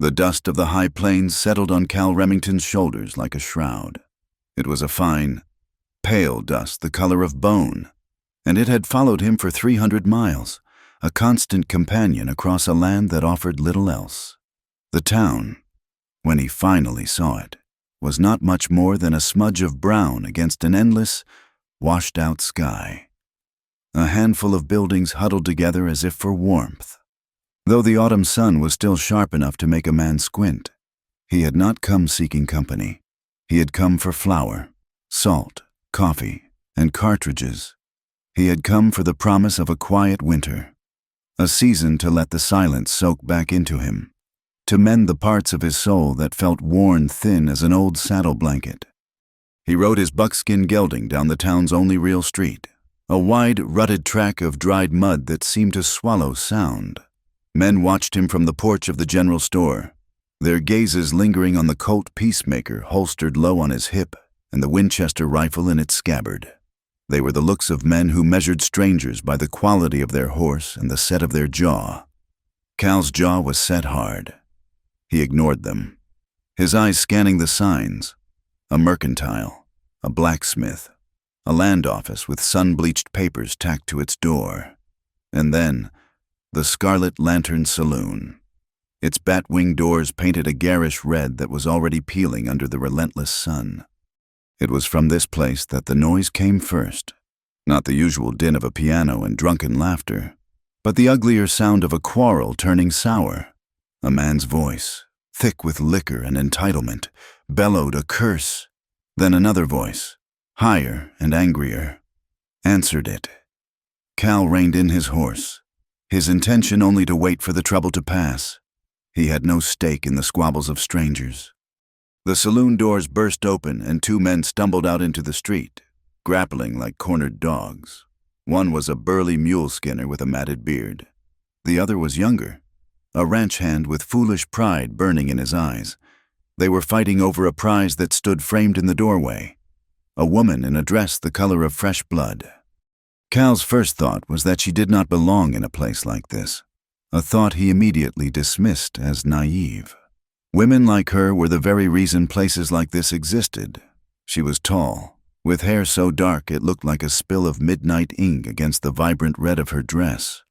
The dust of the high plains settled on Cal Remington's shoulders like a shroud. It was a fine, pale dust the color of bone, and it had followed him for 300 miles, a constant companion across a land that offered little else. The town, when he finally saw it, was not much more than a smudge of brown against an endless, washed-out sky. A handful of buildings huddled together as if for warmth. Though the autumn sun was still sharp enough to make a man squint, he had not come seeking company. He had come for flour, salt, coffee, and cartridges. He had come for the promise of a quiet winter, a season to let the silence soak back into him, to mend the parts of his soul that felt worn thin as an old saddle blanket. He rode his buckskin gelding down the town's only real street, a wide, rutted track of dried mud that seemed to swallow sound. Men watched him from the porch of the general store, their gazes lingering on the Colt Peacemaker holstered low on his hip and the Winchester rifle in its scabbard. They were the looks of men who measured strangers by the quality of their horse and the set of their jaw. Cal's jaw was set hard. He ignored them, his eyes scanning the signs: a mercantile, a blacksmith, a land office with sun-bleached papers tacked to its door, and then the Scarlet Lantern Saloon, its bat-wing doors painted a garish red that was already peeling under the relentless sun. It was from this place that the noise came first, not the usual din of a piano and drunken laughter, but the uglier sound of a quarrel turning sour. A man's voice, thick with liquor and entitlement, bellowed a curse. Then another voice, higher and angrier, answered it. Cal reined in his horse, his intention only to wait for the trouble to pass. He had no stake in the squabbles of strangers. The saloon doors burst open and two men stumbled out into the street, grappling like cornered dogs. One was a burly mule skinner with a matted beard. The other was younger, a ranch hand with foolish pride burning in his eyes. They were fighting over a prize that stood framed in the doorway, a woman in a dress the color of fresh blood. Cal's first thought was that she did not belong in a place like this, a thought he immediately dismissed as naive. Women like her were the very reason places like this existed. She was tall, with hair so dark it looked like a spill of midnight ink against the vibrant red of her dress.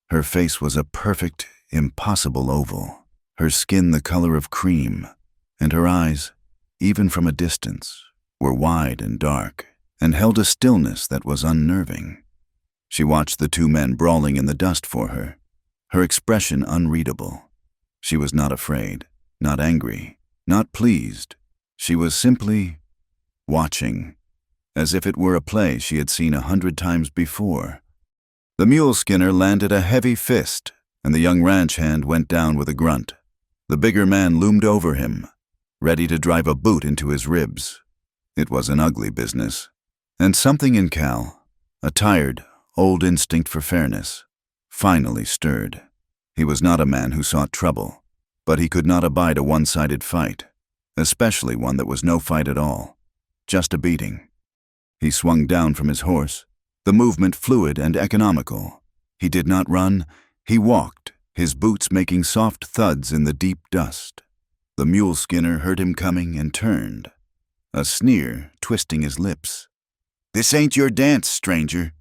Her face was a perfect, impossible oval, her skin the color of cream, and her eyes, even from a distance, were wide and dark, and held a stillness that was unnerving. She watched the two men brawling in the dust for her, her expression unreadable. She was not afraid, not angry, not pleased. She was simply watching, as if it were a play she had seen 100 times before. The mule skinner landed a heavy fist, and the young ranch hand went down with a grunt. The bigger man loomed over him, ready to drive a boot into his ribs. It was an ugly business, and something in Cal, a tired, old instinct for fairness, finally stirred. He was not a man who sought trouble, but he could not abide a one-sided fight, especially one that was no fight at all, just a beating. He swung down from his horse, the movement fluid and economical. He did not run, he walked, his boots making soft thuds in the deep dust. The mule skinner heard him coming and turned, a sneer twisting his lips. "This ain't your dance, stranger."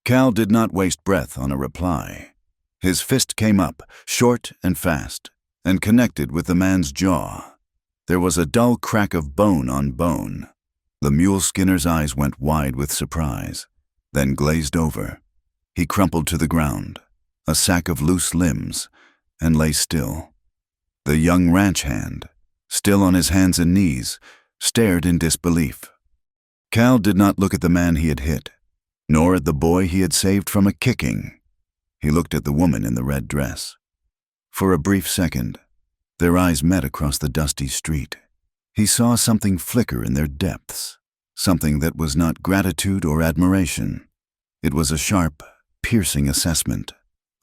Cal did not waste breath on a reply. His fist came up, short and fast, and connected with the man's jaw. There was a dull crack of bone on bone. The mule skinner's eyes went wide with surprise, then glazed over. He crumpled to the ground, a sack of loose limbs, and lay still. The young ranch hand, still on his hands and knees, stared in disbelief. Cal did not look at the man he had hit, nor at the boy he had saved from a kicking. He looked at the woman in the red dress. For a brief second, their eyes met across the dusty street. He saw something flicker in their depths, something that was not gratitude or admiration. It was a sharp, piercing assessment,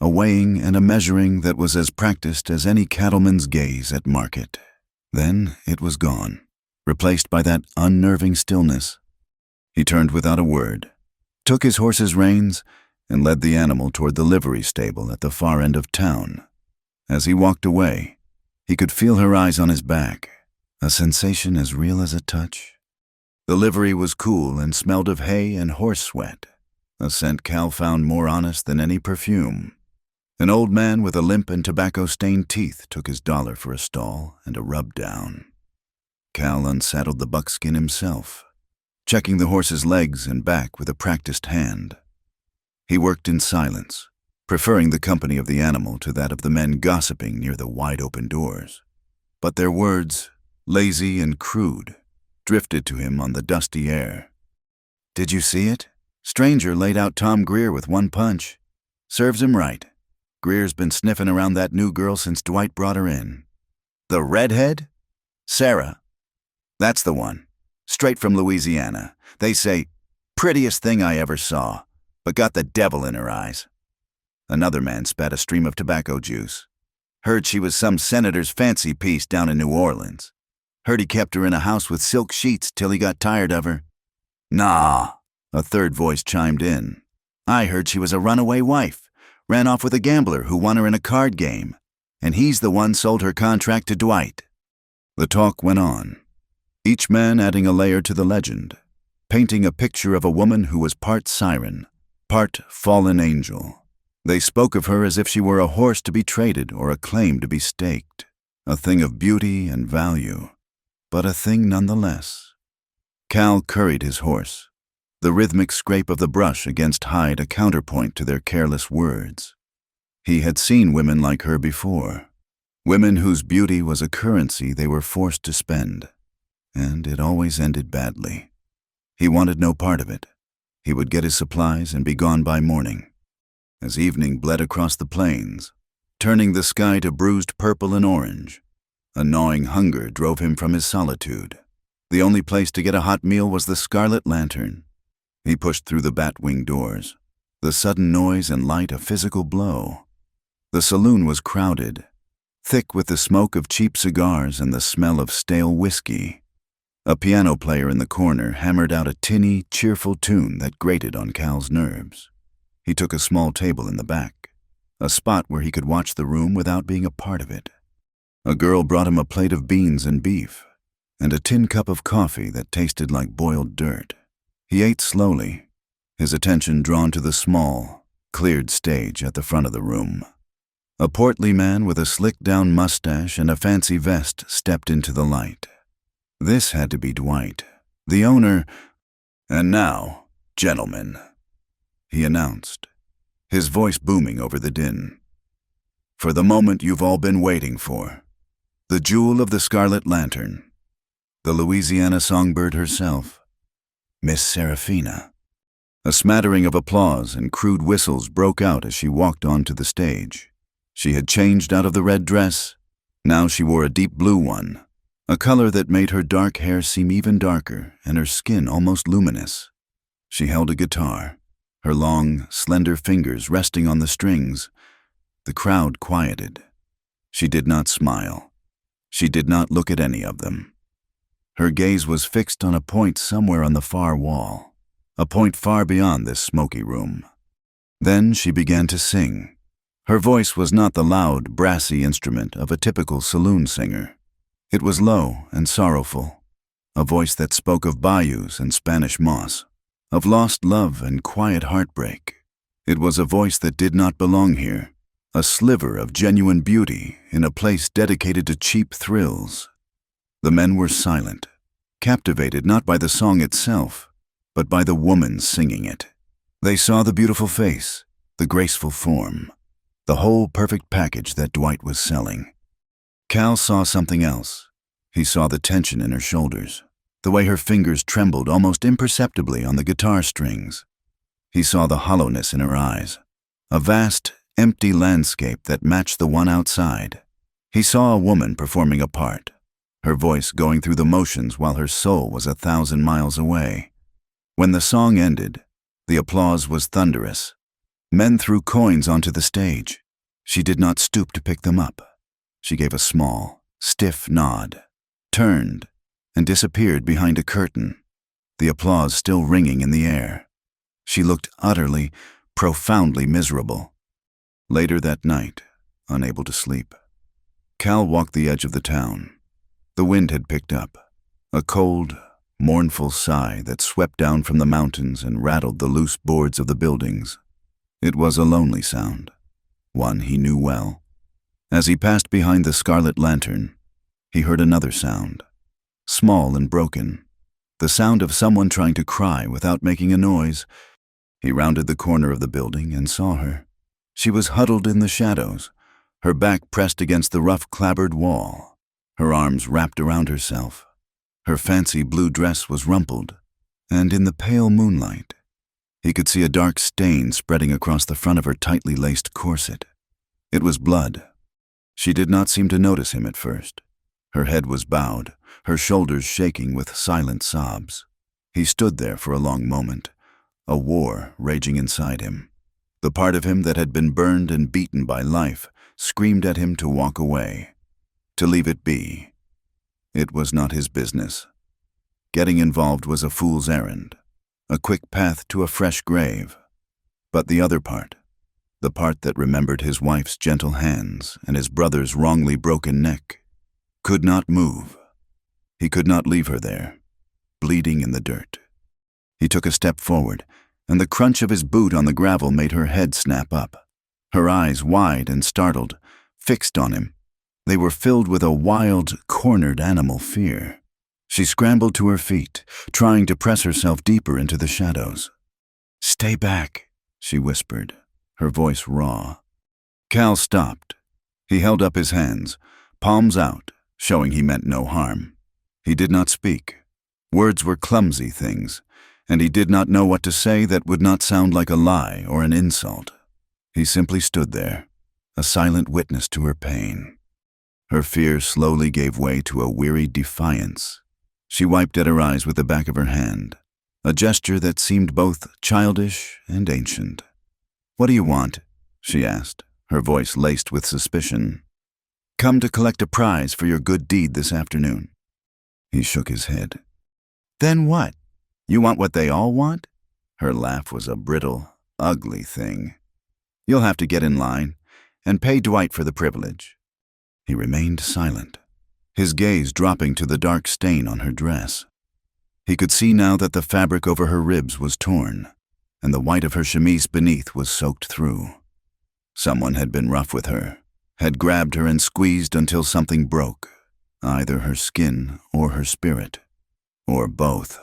a weighing and a measuring that was as practiced as any cattleman's gaze at market. Then it was gone, replaced by that unnerving stillness. He turned without a word, took his horse's reins, and led the animal toward the livery stable at the far end of town. As he walked away, He could feel her eyes on his back, a sensation as real as a touch. The livery was cool and smelled of hay and horse sweat, a scent Cal found more honest than any perfume. An old man with a limp and tobacco-stained teeth took his $1 for a stall and a rub-down. Cal unsaddled the buckskin himself, checking the horse's legs and back with a practiced hand. He worked in silence, preferring the company of the animal to that of the men gossiping near the wide-open doors. But their words, lazy and crude, drifted to him on the dusty air. "Did you see it? Stranger laid out Tom Greer with one punch. Serves him right. Greer's been sniffing around that new girl since Dwight brought her in." "The redhead?" "Sarah. That's the one. Straight from Louisiana. They say, prettiest thing I ever saw, but got the devil in her eyes." Another man spat a stream of tobacco juice. "Heard she was some senator's fancy piece down in New Orleans. Heard he kept her in a house with silk sheets till he got tired of her." "Nah," a third voice chimed in. "I heard she was a runaway wife, ran off with a gambler who won her in a card game, and he's the one sold her contract to Dwight." The talk went on, each man adding a layer to the legend, painting a picture of a woman who was part siren, part fallen angel. They spoke of her as if she were a horse to be traded or a claim to be staked, a thing of beauty and value, but a thing nonetheless. Cal curried his horse, the rhythmic scrape of the brush against hide a counterpoint to their careless words. He had seen women like her before, women whose beauty was a currency they were forced to spend, and it always ended badly. He wanted no part of it. He would get his supplies and be gone by morning. As evening bled across the plains, turning the sky to bruised purple and orange, a gnawing hunger drove him from his solitude. The only place to get a hot meal was the Scarlet Lantern. He pushed through the bat-wing doors, the sudden noise and light a physical blow. The saloon was crowded, thick with the smoke of cheap cigars and the smell of stale whiskey. A piano player in the corner hammered out a tinny, cheerful tune that grated on Cal's nerves. He took a small table in the back, a spot where he could watch the room without being a part of it. A girl brought him a plate of beans and beef, and a tin cup of coffee that tasted like boiled dirt. He ate slowly, his attention drawn to the small, cleared stage at the front of the room. A portly man with a slicked-down mustache and a fancy vest stepped into the light. This had to be Dwight, the owner. "And now, gentlemen," he announced, his voice booming over the din, "for the moment you've all been waiting for, the jewel of the Scarlet Lantern, the Louisiana songbird herself, Miss Seraphina." A smattering of applause and crude whistles broke out as she walked onto the stage. She had changed out of the red dress. Now she wore a deep blue one, a color that made her dark hair seem even darker and her skin almost luminous. She held a guitar, her long, slender fingers resting on the strings. The crowd quieted. She did not smile. She did not look at any of them. Her gaze was fixed on a point somewhere on the far wall, a point far beyond this smoky room. Then she began to sing. Her voice was not the loud, brassy instrument of a typical saloon singer. It was low and sorrowful, a voice that spoke of bayous and Spanish moss, of lost love and quiet heartbreak. It was a voice that did not belong here, a sliver of genuine beauty in a place dedicated to cheap thrills. The men were silent, captivated not by the song itself, but by the woman singing it. They saw the beautiful face, the graceful form, the whole perfect package that Dwight was selling. Cal saw something else. He saw the tension in her shoulders, the way her fingers trembled almost imperceptibly on the guitar strings. He saw the hollowness in her eyes, a vast, empty landscape that matched the one outside. He saw a woman performing a part, her voice going through the motions while her soul was 1,000 miles away. When the song ended, the applause was thunderous. Men threw coins onto the stage. She did not stoop to pick them up. She gave a small, stiff nod, turned, and disappeared behind a curtain, the applause still ringing in the air. She looked utterly, profoundly miserable. Later that night, unable to sleep, Cal walked the edge of the town. The wind had picked up, a cold, mournful sigh that swept down from the mountains and rattled the loose boards of the buildings. It was a lonely sound, one he knew well. As he passed behind the scarlet lantern, he heard another sound, small and broken, the sound of someone trying to cry without making a noise. He rounded the corner of the building and saw her. She was huddled in the shadows, her back pressed against the rough clapboard wall, her arms wrapped around herself. Her fancy blue dress was rumpled, and in the pale moonlight, he could see a dark stain spreading across the front of her tightly laced corset. It was blood. She did not seem to notice him at first. Her head was bowed, her shoulders shaking with silent sobs. He stood there for a long moment, a war raging inside him. The part of him that had been burned and beaten by life screamed at him to walk away, to leave it be. It was not his business. Getting involved was a fool's errand, a quick path to a fresh grave. But the other part, the part that remembered his wife's gentle hands and his brother's wrongly broken neck, could not move. He could not leave her there, bleeding in the dirt. He took a step forward, and the crunch of his boot on the gravel made her head snap up. Her eyes, wide and startled, fixed on him. They were filled with a wild, cornered animal fear. She scrambled to her feet, trying to press herself deeper into the shadows. "Stay back," she whispered, her voice raw. Cal stopped. He held up his hands, palms out, showing he meant no harm. He did not speak. Words were clumsy things, and he did not know what to say that would not sound like a lie or an insult. He simply stood there, a silent witness to her pain. Her fear slowly gave way to a weary defiance. She wiped at her eyes with the back of her hand, a gesture that seemed both childish and ancient. "What do you want?" she asked, her voice laced with suspicion. "Come to collect a prize for your good deed this afternoon." He shook his head. "Then what? You want what they all want?" Her laugh was a brittle, ugly thing. "You'll have to get in line and pay Dwight for the privilege." He remained silent, his gaze dropping to the dark stain on her dress. He could see now that the fabric over her ribs was torn, and the white of her chemise beneath was soaked through. Someone had been rough with her, had grabbed her and squeezed until something broke, either her skin or her spirit, or both.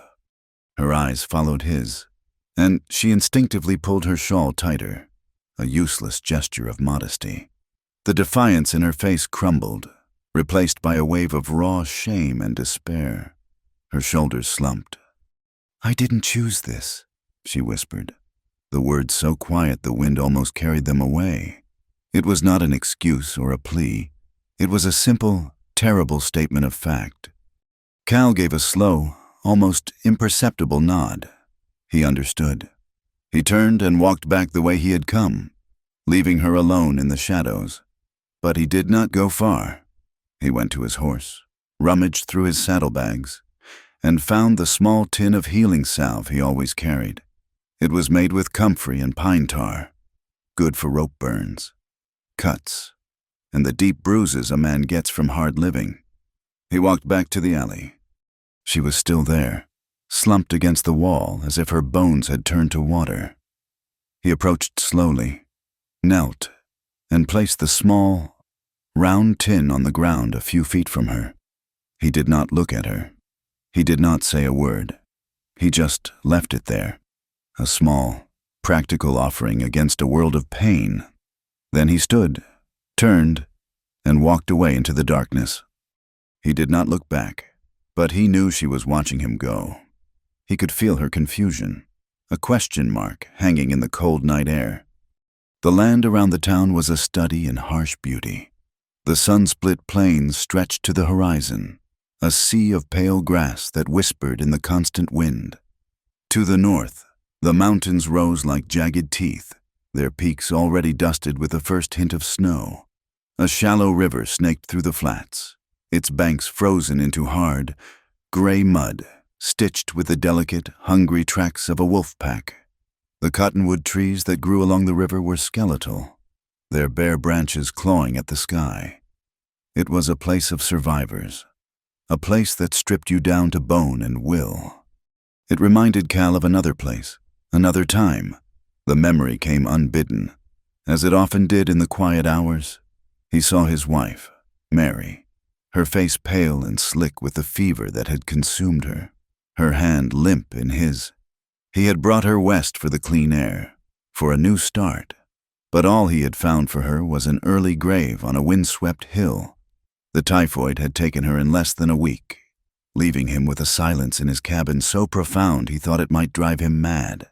Her eyes followed his, and she instinctively pulled her shawl tighter, a useless gesture of modesty. The defiance in her face crumbled, replaced by a wave of raw shame and despair. Her shoulders slumped. "I didn't choose this," she whispered, the words so quiet the wind almost carried them away. It was not an excuse or a plea. It was a simple, terrible statement of fact. Cal gave a slow, almost imperceptible nod. He understood. He turned and walked back the way he had come, leaving her alone in the shadows. But he did not go far. He went to his horse, rummaged through his saddlebags, and found the small tin of healing salve he always carried. It was made with comfrey and pine tar, good for rope burns, cuts, and the deep bruises a man gets from hard living. He walked back to the alley. She was still there, slumped against the wall as if her bones had turned to water. He approached slowly, knelt, and placed the small, round tin on the ground a few feet from her. He did not look at her. He did not say a word. He just left it there, a small, practical offering against a world of pain. Then he stood, turned, and walked away into the darkness. He did not look back, but he knew she was watching him go. He could feel her confusion, a question mark hanging in the cold night air. The land around the town was a study in harsh beauty. The sun-split plains stretched to the horizon, a sea of pale grass that whispered in the constant wind. To the north, the mountains rose like jagged teeth, their peaks already dusted with the first hint of snow. A shallow river snaked through the flats, its banks frozen into hard, gray mud, stitched with the delicate, hungry tracks of a wolf pack. The cottonwood trees that grew along the river were skeletal, their bare branches clawing at the sky. It was a place of survivors, a place that stripped you down to bone and will. It reminded Cal of another place, another time. The memory came unbidden, as it often did in the quiet hours. He saw his wife, Mary, her face pale and slick with the fever that had consumed her hand limp in his. He had brought her west for the clean air, for a new start, but all he had found for her was an early grave on a windswept hill. The typhoid had taken her in less than a week, leaving him with a silence in his cabin so profound he thought it might drive him mad.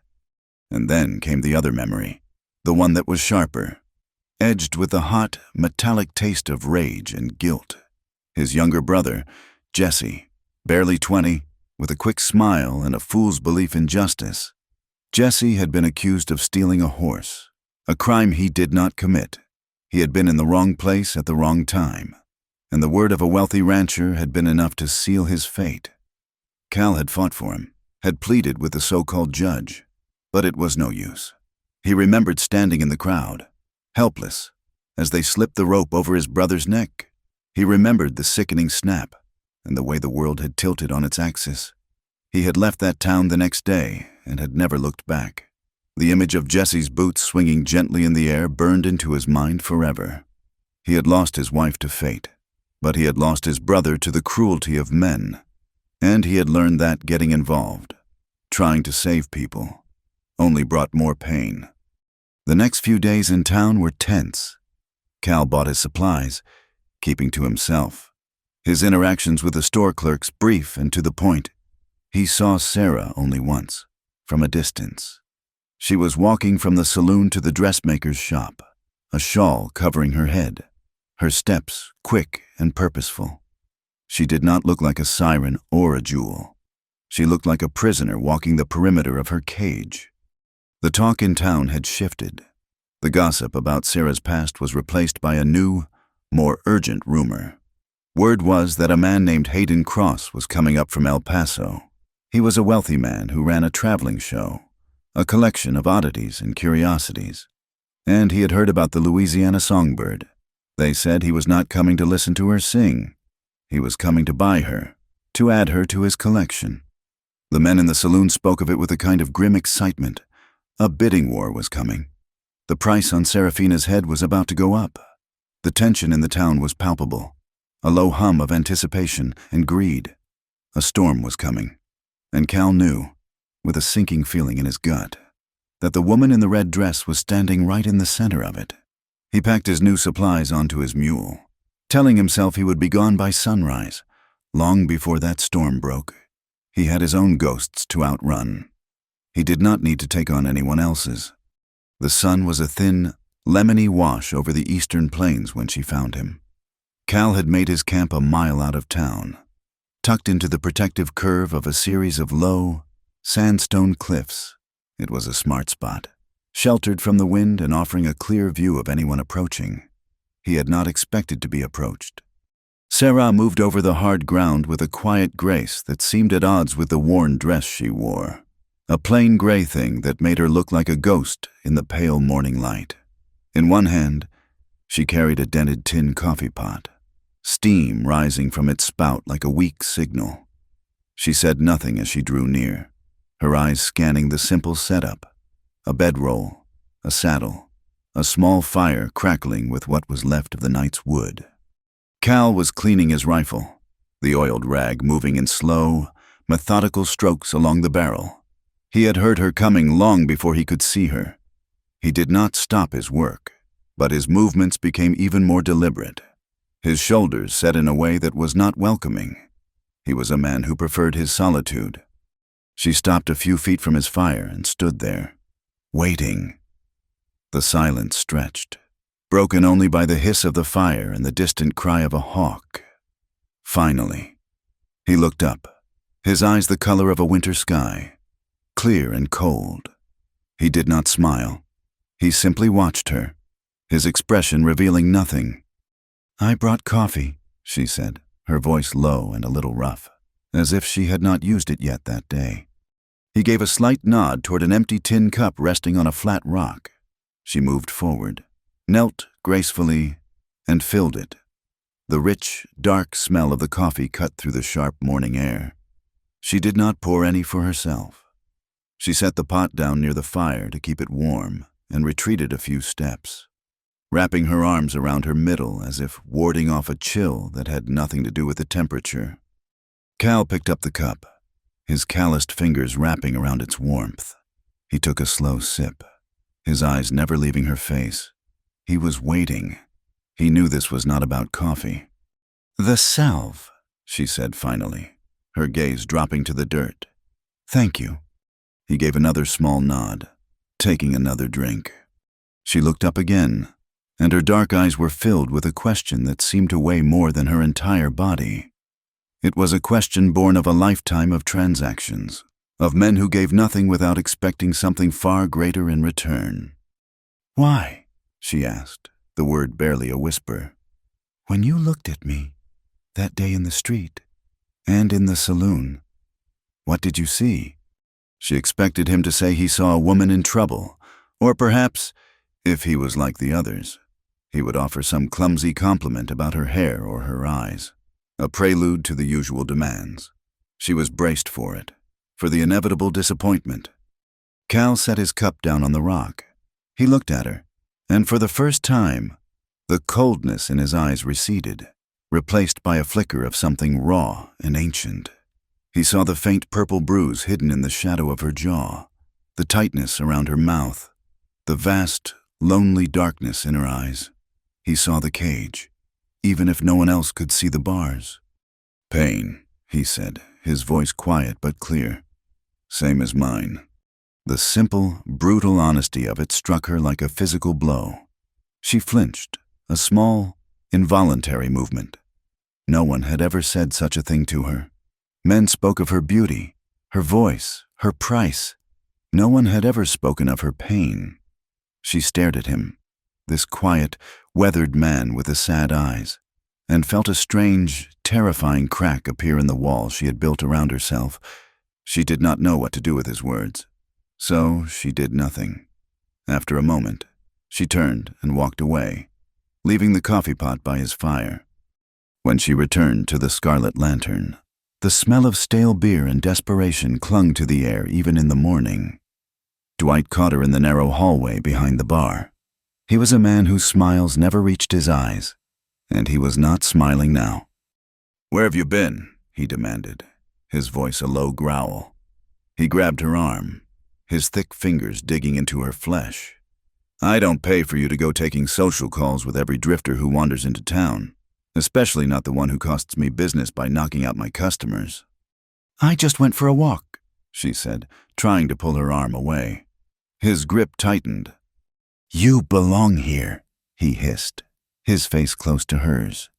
And then came the other memory, the one that was sharper, edged with the hot, metallic taste of rage and guilt. His younger brother, Jesse, barely 20, with a quick smile and a fool's belief in justice. Jesse had been accused of stealing a horse, a crime he did not commit. He had been in the wrong place at the wrong time, and the word of a wealthy rancher had been enough to seal his fate. Cal had fought for him, had pleaded with the so-called judge, but it was no use. He remembered standing in the crowd, helpless, as they slipped the rope over his brother's neck. He remembered the sickening snap and the way the world had tilted on its axis. He had left that town the next day and had never looked back. The image of Jesse's boots swinging gently in the air burned into his mind forever. He had lost his wife to fate, but he had lost his brother to the cruelty of men, and he had learned that getting involved, trying to save people, only brought more pain. The next few days in town were tense. Cal bought his supplies, keeping to himself. His interactions with the store clerks brief and to the point. He saw Sarah only once, from a distance. She was walking from the saloon to the dressmaker's shop, a shawl covering her head, her steps quick and purposeful. She did not look like a siren or a jewel. She looked like a prisoner walking the perimeter of her cage. The talk in town had shifted. The gossip about Sarah's past was replaced by a new, more urgent rumor. Word was that a man named Hayden Cross was coming up from El Paso. He was a wealthy man who ran a traveling show, a collection of oddities and curiosities. And he had heard about the Louisiana songbird. They said he was not coming to listen to her sing. He was coming to buy her, to add her to his collection. The men in the saloon spoke of it with a kind of grim excitement. A bidding war was coming. The price on Serafina's head was about to go up. The tension in the town was palpable, a low hum of anticipation and greed. A storm was coming, and Cal knew, with a sinking feeling in his gut, that the woman in the red dress was standing right in the center of it. He packed his new supplies onto his mule, telling himself he would be gone by sunrise, long before that storm broke. He had his own ghosts to outrun. He did not need to take on anyone else's. The sun was a thin, lemony wash over the eastern plains when she found him. Cal had made his camp a mile out of town, tucked into the protective curve of a series of low, sandstone cliffs. It was a smart spot, sheltered from the wind and offering a clear view of anyone approaching. He had not expected to be approached. Sarah moved over the hard ground with a quiet grace that seemed at odds with the worn dress she wore, a plain gray thing that made her look like a ghost in the pale morning light. In one hand, she carried a dented tin coffee pot, steam rising from its spout like a weak signal. She said nothing as she drew near, her eyes scanning the simple setup, a bedroll, a saddle, a small fire crackling with what was left of the night's wood. Cal was cleaning his rifle, the oiled rag moving in slow, methodical strokes along the barrel. He had heard her coming long before he could see her. He did not stop his work, but his movements became even more deliberate. His shoulders set in a way that was not welcoming. He was a man who preferred his solitude. She stopped a few feet from his fire and stood there, waiting. The silence stretched, broken only by the hiss of the fire and the distant cry of a hawk. Finally, he looked up, his eyes the color of a winter sky, clear and cold. He did not smile. He simply watched her, his expression revealing nothing. "I brought coffee," she said, her voice low and a little rough, as if she had not used it yet that day. He gave a slight nod toward an empty tin cup resting on a flat rock. She moved forward, knelt gracefully, and filled it. The rich, dark smell of the coffee cut through the sharp morning air. She did not pour any for herself. She set the pot down near the fire to keep it warm and retreated a few steps, wrapping her arms around her middle as if warding off a chill that had nothing to do with the temperature. Cal picked up the cup, his calloused fingers wrapping around its warmth. He took a slow sip, his eyes never leaving her face. He was waiting. He knew this was not about coffee. "The salve," she said finally, her gaze dropping to the dirt. "Thank you." He gave another small nod, taking another drink. She looked up again, and her dark eyes were filled with a question that seemed to weigh more than her entire body. It was a question born of a lifetime of transactions, of men who gave nothing without expecting something far greater in return. "Why?" she asked, the word barely a whisper. "When you looked at me, that day in the street, and in the saloon, what did you see?" She expected him to say he saw a woman in trouble, or perhaps, if he was like the others, he would offer some clumsy compliment about her hair or her eyes, a prelude to the usual demands. She was braced for it, for the inevitable disappointment. Cal set his cup down on the rock. He looked at her, and for the first time, the coldness in his eyes receded, replaced by a flicker of something raw and ancient. He saw the faint purple bruise hidden in the shadow of her jaw, the tightness around her mouth, the vast, lonely darkness in her eyes. He saw the cage, even if no one else could see the bars. "Pain," he said, his voice quiet but clear. "Same as mine." The simple, brutal honesty of it struck her like a physical blow. She flinched, a small, involuntary movement. No one had ever said such a thing to her. Men spoke of her beauty, her voice, her price. No one had ever spoken of her pain. She stared at him, this quiet, weathered man with the sad eyes, and felt a strange, terrifying crack appear in the wall she had built around herself. She did not know what to do with his words, so she did nothing. After a moment, she turned and walked away, leaving the coffee pot by his fire. When she returned to the Scarlet Lantern, the smell of stale beer and desperation clung to the air even in the morning. Dwight caught her in the narrow hallway behind the bar. He was a man whose smiles never reached his eyes, and he was not smiling now. "Where have you been?" he demanded, his voice a low growl. He grabbed her arm, his thick fingers digging into her flesh. "I don't pay for you to go taking social calls with every drifter who wanders into town, especially not the one who costs me business by knocking out my customers." "I just went for a walk," she said, trying to pull her arm away. His grip tightened. "You belong here," he hissed, his face close to hers.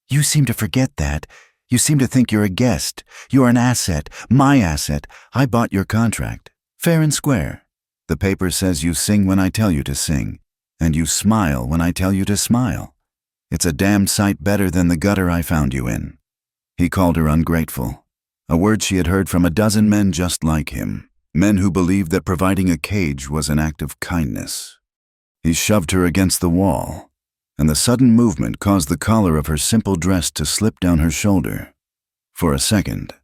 "You seem to forget that. You seem to think you're a guest. You're an asset, my asset. I bought your contract. Fair and square. The paper says you sing when I tell you to sing, and you smile when I tell you to smile. It's a damned sight better than the gutter I found you in." He called her ungrateful, a word she had heard from a dozen men just like him, men who believed that providing a cage was an act of kindness. He shoved her against the wall, and the sudden movement caused the collar of her simple dress to slip down her shoulder. For a second,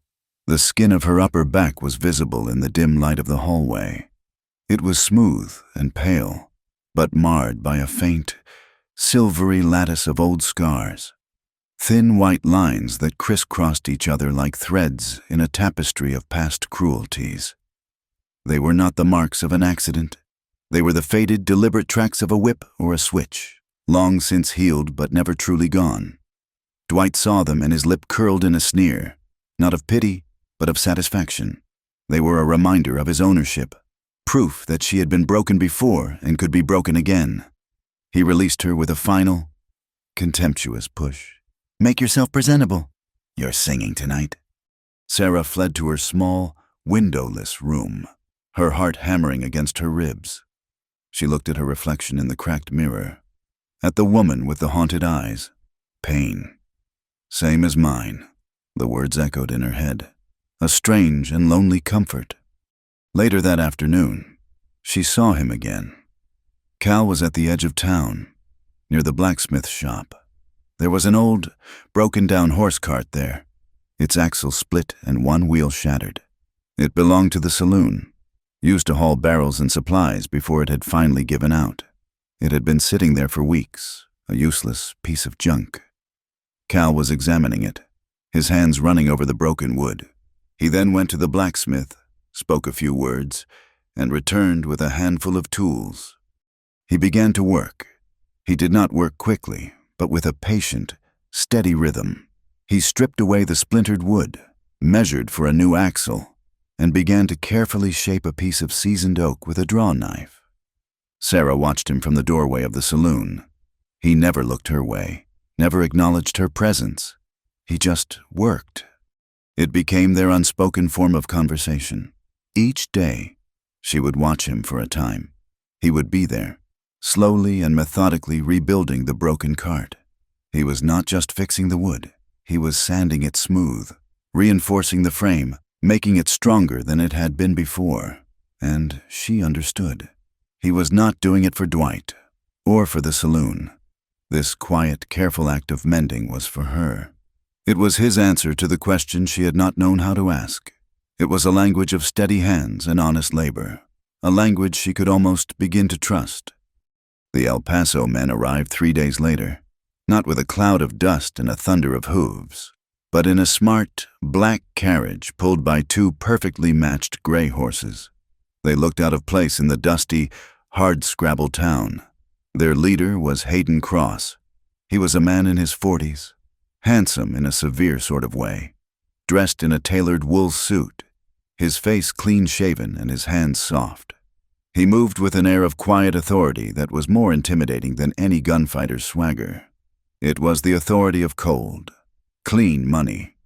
the skin of her upper back was visible in the dim light of the hallway. It was smooth and pale, but marred by a faint, silvery lattice of old scars, thin white lines that crisscrossed each other like threads in a tapestry of past cruelties. They were not the marks of an accident. They were the faded, deliberate tracks of a whip or a switch, long since healed but never truly gone. Dwight saw them and his lip curled in a sneer, not of pity, but of satisfaction. They were a reminder of his ownership, proof that she had been broken before and could be broken again. He released her with a final, contemptuous push. "Make yourself presentable. You're singing tonight." Sarah fled to her small, windowless room, her heart hammering against her ribs. She looked at her reflection in the cracked mirror, at the woman with the haunted eyes. Pain. "Same as mine," the words echoed in her head, a strange and lonely comfort. Later that afternoon, she saw him again. Cal was at the edge of town, near the blacksmith shop. There was an old, broken-down horse cart there, its axle split and one wheel shattered. It belonged to the saloon, used to haul barrels and supplies before it had finally given out. It had been sitting there for weeks, a useless piece of junk. Cal was examining it, his hands running over the broken wood. He then went to the blacksmith, spoke a few words, and returned with a handful of tools. He began to work. He did not work quickly, but with a patient, steady rhythm. He stripped away the splintered wood, measured for a new axle, and began to carefully shape a piece of seasoned oak with a draw knife. Sarah watched him from the doorway of the saloon. He never looked her way, never acknowledged her presence. He just worked. It became their unspoken form of conversation. Each day, she would watch him for a time. He would be there, slowly and methodically rebuilding the broken cart. He was not just fixing the wood. He was sanding it smooth, reinforcing the frame, making it stronger than it had been before. And she understood. He was not doing it for Dwight, or for the saloon. This quiet, careful act of mending was for her. It was his answer to the question she had not known how to ask. It was a language of steady hands and honest labor, a language she could almost begin to trust. The El Paso men arrived 3 days later, not with a cloud of dust and a thunder of hooves, but in a smart, black carriage pulled by 2 perfectly matched gray horses. They looked out of place in the dusty, hard-scrabble town. Their leader was Hayden Cross. He was a man in his 40s, handsome in a severe sort of way, dressed in a tailored wool suit, his face clean-shaven and his hands soft. He moved with an air of quiet authority that was more intimidating than any gunfighter's swagger. It was the authority of cold, clean money.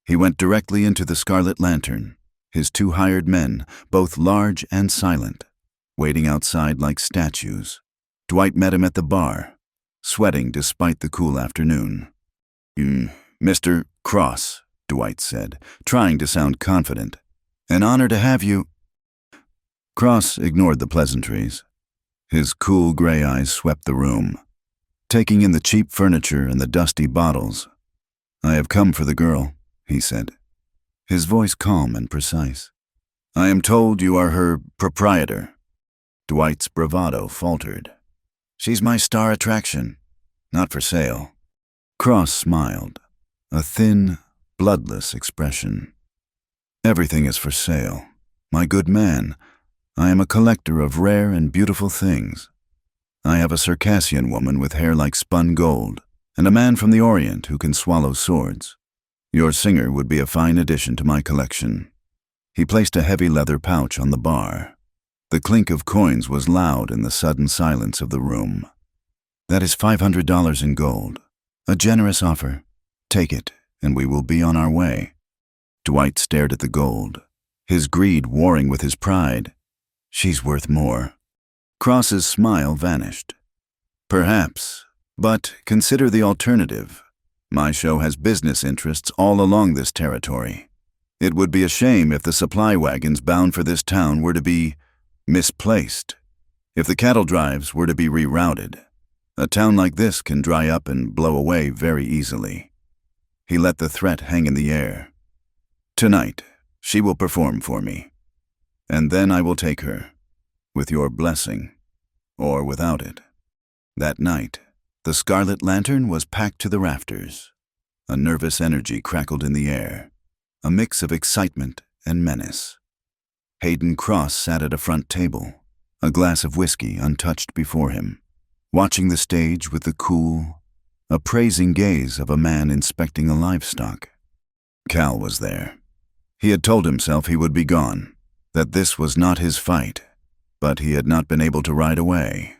He went directly into the Scarlet Lantern, his 2 hired men, both large and silent, waiting outside like statues. Dwight met him at the bar, sweating despite the cool afternoon. "Mr. Cross," Dwight said, trying to sound confident. "An honor to have you." Cross ignored the pleasantries. His cool gray eyes swept the room, taking in the cheap furniture and the dusty bottles. "I have come for the girl," he said, his voice calm and precise. "I am told you are her proprietor." Dwight's bravado faltered. "She's my star attraction, not for sale." Cross smiled, a thin, bloodless expression. "Everything is for sale. My good man, I am a collector of rare and beautiful things. I have a Circassian woman with hair like spun gold, and a man from the Orient who can swallow swords. Your singer would be a fine addition to my collection." He placed a heavy leather pouch on the bar. The clink of coins was loud in the sudden silence of the room. "That is $500 in gold. A generous offer. Take it, and we will be on our way." Dwight stared at the gold, his greed warring with his pride. "She's worth more." Cross's smile vanished. "Perhaps, but consider the alternative. My show has business interests all along this territory. It would be a shame if the supply wagons bound for this town were to be misplaced, if the cattle drives were to be rerouted. A town like this can dry up and blow away very easily." He let the threat hang in the air. "Tonight, she will perform for me, and then I will take her, with your blessing, or without it." That night, the Scarlet Lantern was packed to the rafters. A nervous energy crackled in the air, a mix of excitement and menace. Hayden Cross sat at a front table, a glass of whiskey untouched before him, watching the stage with the cool, appraising gaze of a man inspecting a livestock. Cal was there. He had told himself he would be gone, that this was not his fight, but he had not been able to ride away.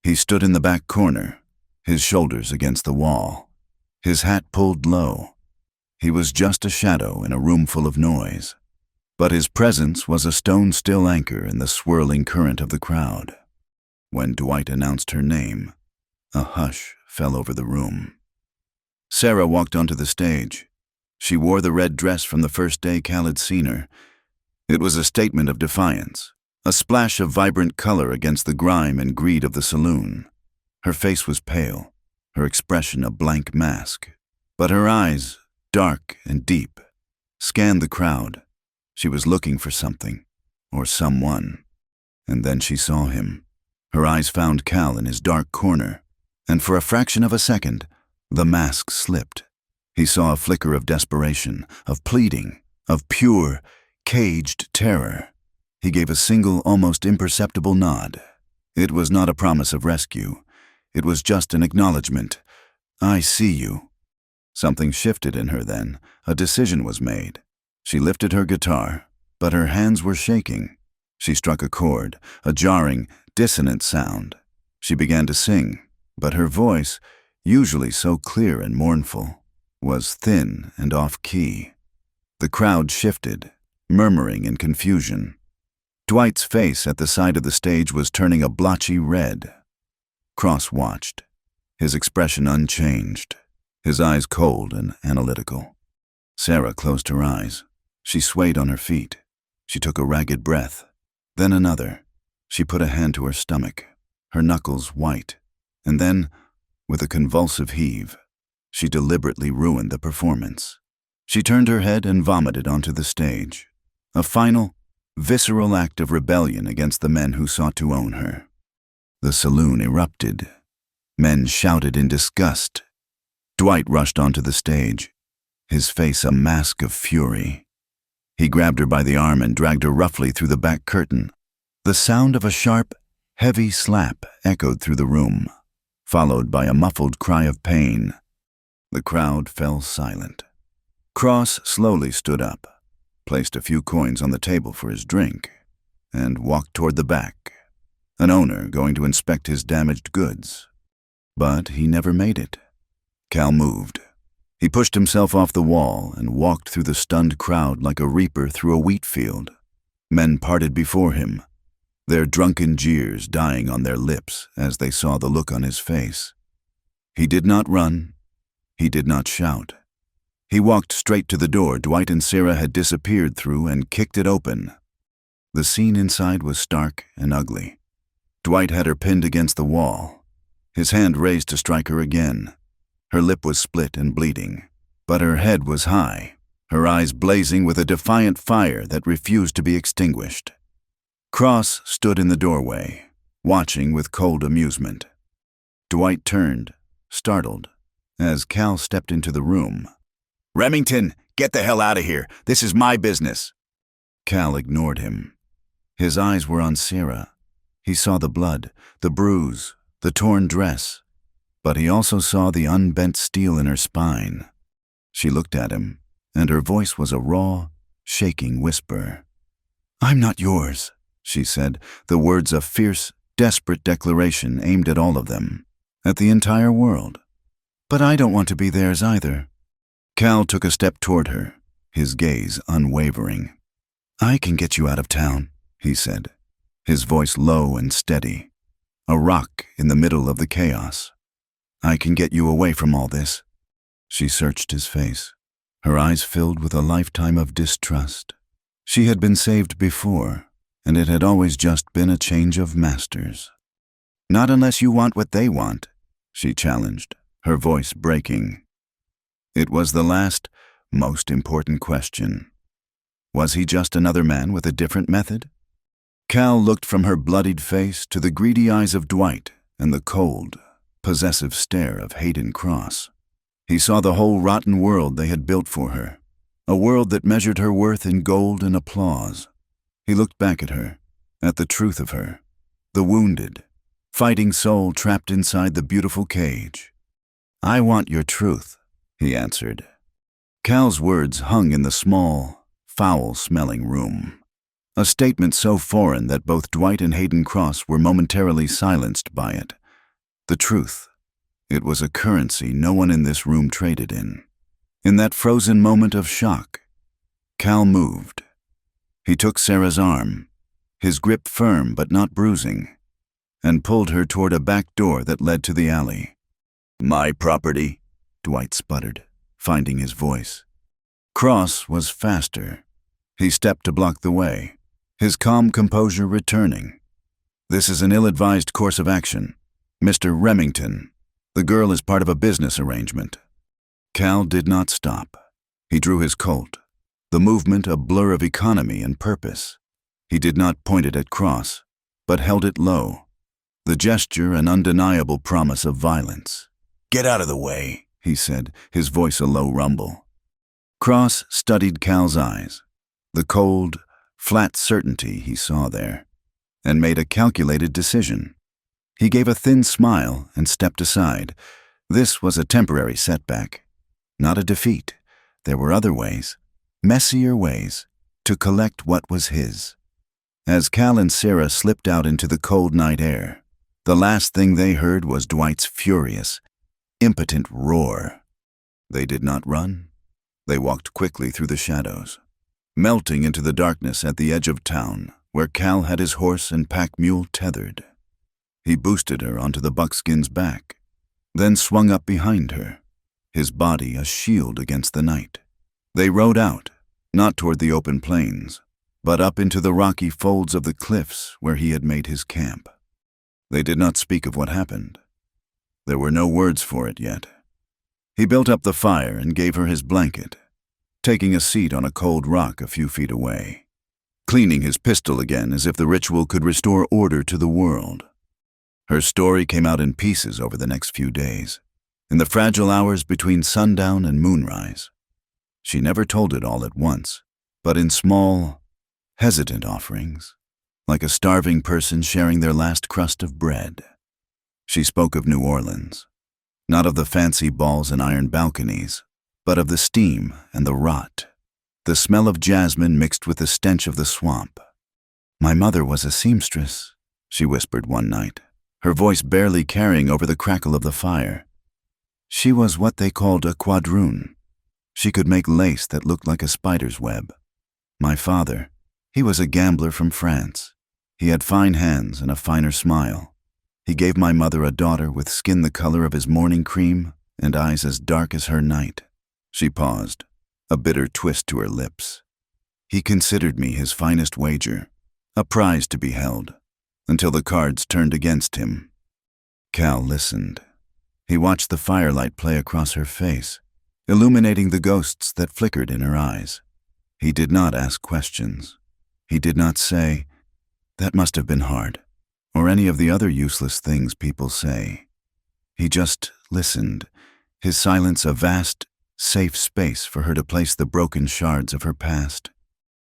He stood in the back corner, his shoulders against the wall, his hat pulled low. He was just a shadow in a room full of noise, but his presence was a stone-still anchor in the swirling current of the crowd. When Dwight announced her name, a hush fell over the room. Sarah walked onto the stage. She wore the red dress from the first day Cal had seen her. It was a statement of defiance, a splash of vibrant color against the grime and greed of the saloon. Her face was pale, her expression a blank mask. But her eyes, dark and deep, scanned the crowd. She was looking for something, or someone. And then she saw him. Her eyes found Cal in his dark corner, and for a fraction of a second, the mask slipped. He saw a flicker of desperation, of pleading, of pure, caged terror. He gave a single, almost imperceptible nod. It was not a promise of rescue. It was just an acknowledgement. I see you. Something shifted in her then. A decision was made. She lifted her guitar, but her hands were shaking. She struck a chord, a jarring, dissonant sound. She began to sing, but her voice, usually so clear and mournful, was thin and off-key. The crowd shifted, murmuring in confusion. Dwight's face at the side of the stage was turning a blotchy red. Cross watched, his expression unchanged, his eyes cold and analytical. Sarah closed her eyes. She swayed on her feet. She took a ragged breath, then another. She put a hand to her stomach, her knuckles white, and then, with a convulsive heave, she deliberately ruined the performance. She turned her head and vomited onto the stage, a final, visceral act of rebellion against the men who sought to own her. The saloon erupted. Men shouted in disgust. Dwight rushed onto the stage, his face a mask of fury. He grabbed her by the arm and dragged her roughly through the back curtain. The sound of a sharp, heavy slap echoed through the room, followed by a muffled cry of pain. The crowd fell silent. Cross slowly stood up, placed a few coins on the table for his drink, and walked toward the back, an owner going to inspect his damaged goods. But he never made it. Cal moved. He pushed himself off the wall and walked through the stunned crowd like a reaper through a wheat field. Men parted before him, their drunken jeers dying on their lips as they saw the look on his face. He did not run. He did not shout. He walked straight to the door Dwight and Sarah had disappeared through and kicked it open. The scene inside was stark and ugly. Dwight had her pinned against the wall, his hand raised to strike her again. Her lip was split and bleeding, but her head was high, her eyes blazing with a defiant fire that refused to be extinguished. Cross stood in the doorway, watching with cold amusement. Dwight turned, startled, as Cal stepped into the room. "Remington, get the hell out of here. This is my business." Cal ignored him. His eyes were on Sarah. He saw the blood, the bruise, the torn dress, but he also saw the unbent steel in her spine. She looked at him, and her voice was a raw, shaking whisper. "I'm not yours," she said, the words a fierce, desperate declaration aimed at all of them, at the entire world. "But I don't want to be theirs either." Cal took a step toward her, his gaze unwavering. "I can get you out of town," he said, his voice low and steady, a rock in the middle of the chaos. "I can get you away from all this." She searched his face, her eyes filled with a lifetime of distrust. She had been saved before, and it had always just been a change of masters. "Not unless you want what they want," she challenged, her voice breaking. It was the last, most important question. Was he just another man with a different method? Cal looked from her bloodied face to the greedy eyes of Dwight and the cold, possessive stare of Hayden Cross. He saw the whole rotten world they had built for her, a world that measured her worth in gold and applause. He looked back at her, at the truth of her, the wounded, fighting soul trapped inside the beautiful cage. "I want your truth," he answered. Cal's words hung in the small, foul-smelling room, a statement so foreign that both Dwight and Hayden Cross were momentarily silenced by it. The truth. It was a currency no one in this room traded in. In that frozen moment of shock, Cal moved. He took Sarah's arm, his grip firm but not bruising, and pulled her toward a back door that led to the alley. "My property," Dwight sputtered, finding his voice. Cross was faster. He stepped to block the way, his calm composure returning. "This is an ill-advised course of action. Mr. Remington." The girl is part of a business arrangement." Cal did not stop. He drew his Colt, the movement a blur of economy and purpose. He did not point it at Cross, but held it low, the gesture an undeniable promise of violence. "Get out of the way," he said, his voice a low rumble. Cross studied Cal's eyes, the cold, flat certainty he saw there, and made a calculated decision. He gave a thin smile and stepped aside. This was a temporary setback, not a defeat. There were other ways, messier ways, to collect what was his. As Cal and Sarah slipped out into the cold night air, the last thing they heard was Dwight's furious, impotent roar. They did not run. They walked quickly through the shadows, melting into the darkness at the edge of town, where Cal had his horse and pack mule tethered. He boosted her onto the buckskin's back, then swung up behind her, his body a shield against the night. They rode out, not toward the open plains, but up into the rocky folds of the cliffs where he had made his camp. They did not speak of what happened. There were no words for it yet. He built up the fire and gave her his blanket, taking a seat on a cold rock a few feet away, cleaning his pistol again as if the ritual could restore order to the world. Her story came out in pieces over the next few days, in the fragile hours between sundown and moonrise. She never told it all at once, but in small, hesitant offerings, like a starving person sharing their last crust of bread. She spoke of New Orleans, not of the fancy balls and iron balconies, but of the steam and the rot, the smell of jasmine mixed with the stench of the swamp. "My mother was a seamstress," she whispered one night, her voice barely carrying over the crackle of the fire. "She was what they called a quadroon. She could make lace that looked like a spider's web. My father, he was a gambler from France. He had fine hands and a finer smile. He gave my mother a daughter with skin the color of his morning cream and eyes as dark as her night." She paused, a bitter twist to her lips. "He considered me his finest wager, a prize to be held, until the cards turned against him." Cal listened. He watched the firelight play across her face, illuminating the ghosts that flickered in her eyes. He did not ask questions. He did not say, "That must have been hard," or any of the other useless things people say. He just listened, his silence a vast, safe space for her to place the broken shards of her past.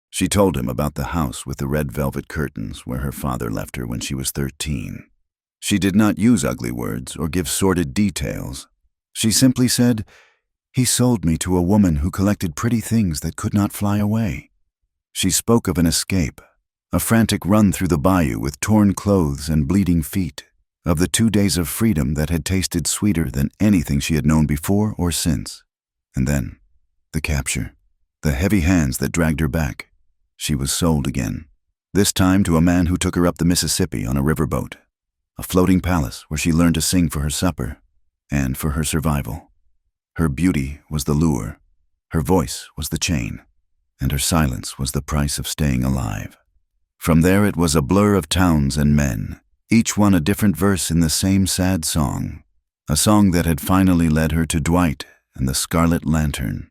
She told him about the house with the red velvet curtains where her father left her when she was 13. She did not use ugly words or give sordid details. She simply said, "He sold me to a woman who collected pretty things that could not fly away." She spoke of an escape, a frantic run through the bayou with torn clothes and bleeding feet, of the 2 days of freedom that had tasted sweeter than anything she had known before or since. And then, the capture, the heavy hands that dragged her back. She was sold again, this time to a man who took her up the Mississippi on a riverboat, a floating palace where she learned to sing for her supper and for her survival. Her beauty was the lure, her voice was the chain, and her silence was the price of staying alive. From there it was a blur of towns and men, each one a different verse in the same sad song, a song that had finally led her to Dwight and the Scarlet Lantern.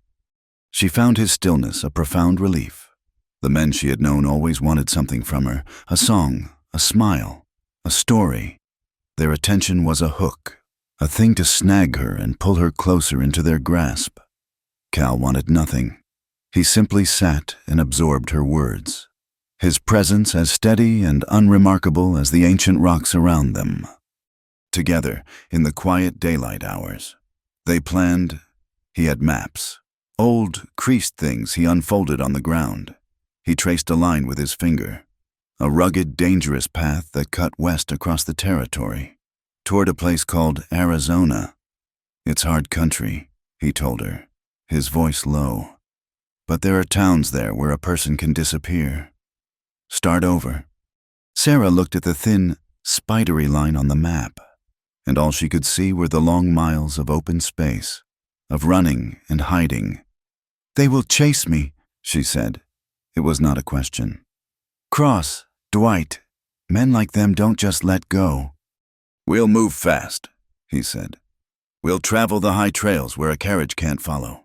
She found his stillness a profound relief. The men she had known always wanted something from her, a song, a smile, a story. Their attention was a hook, a thing to snag her and pull her closer into their grasp. Cal wanted nothing. He simply sat and absorbed her words, his presence as steady and unremarkable as the ancient rocks around them. Together, in the quiet daylight hours, they planned. He had maps, old, creased things he unfolded on the ground. He traced a line with his finger, a rugged, dangerous path that cut west across the territory, toward a place called Arizona. "It's hard country," he told her, his voice low. "But there are towns there where a person can disappear. Start over." Sarah looked at the thin, spidery line on the map, and all she could see were the long miles of open space, of running and hiding. "They will chase me," she said. It was not a question. "Cross, Dwight, men like them don't just let go." "We'll move fast," he said. We'll travel the high trails where a carriage can't follow."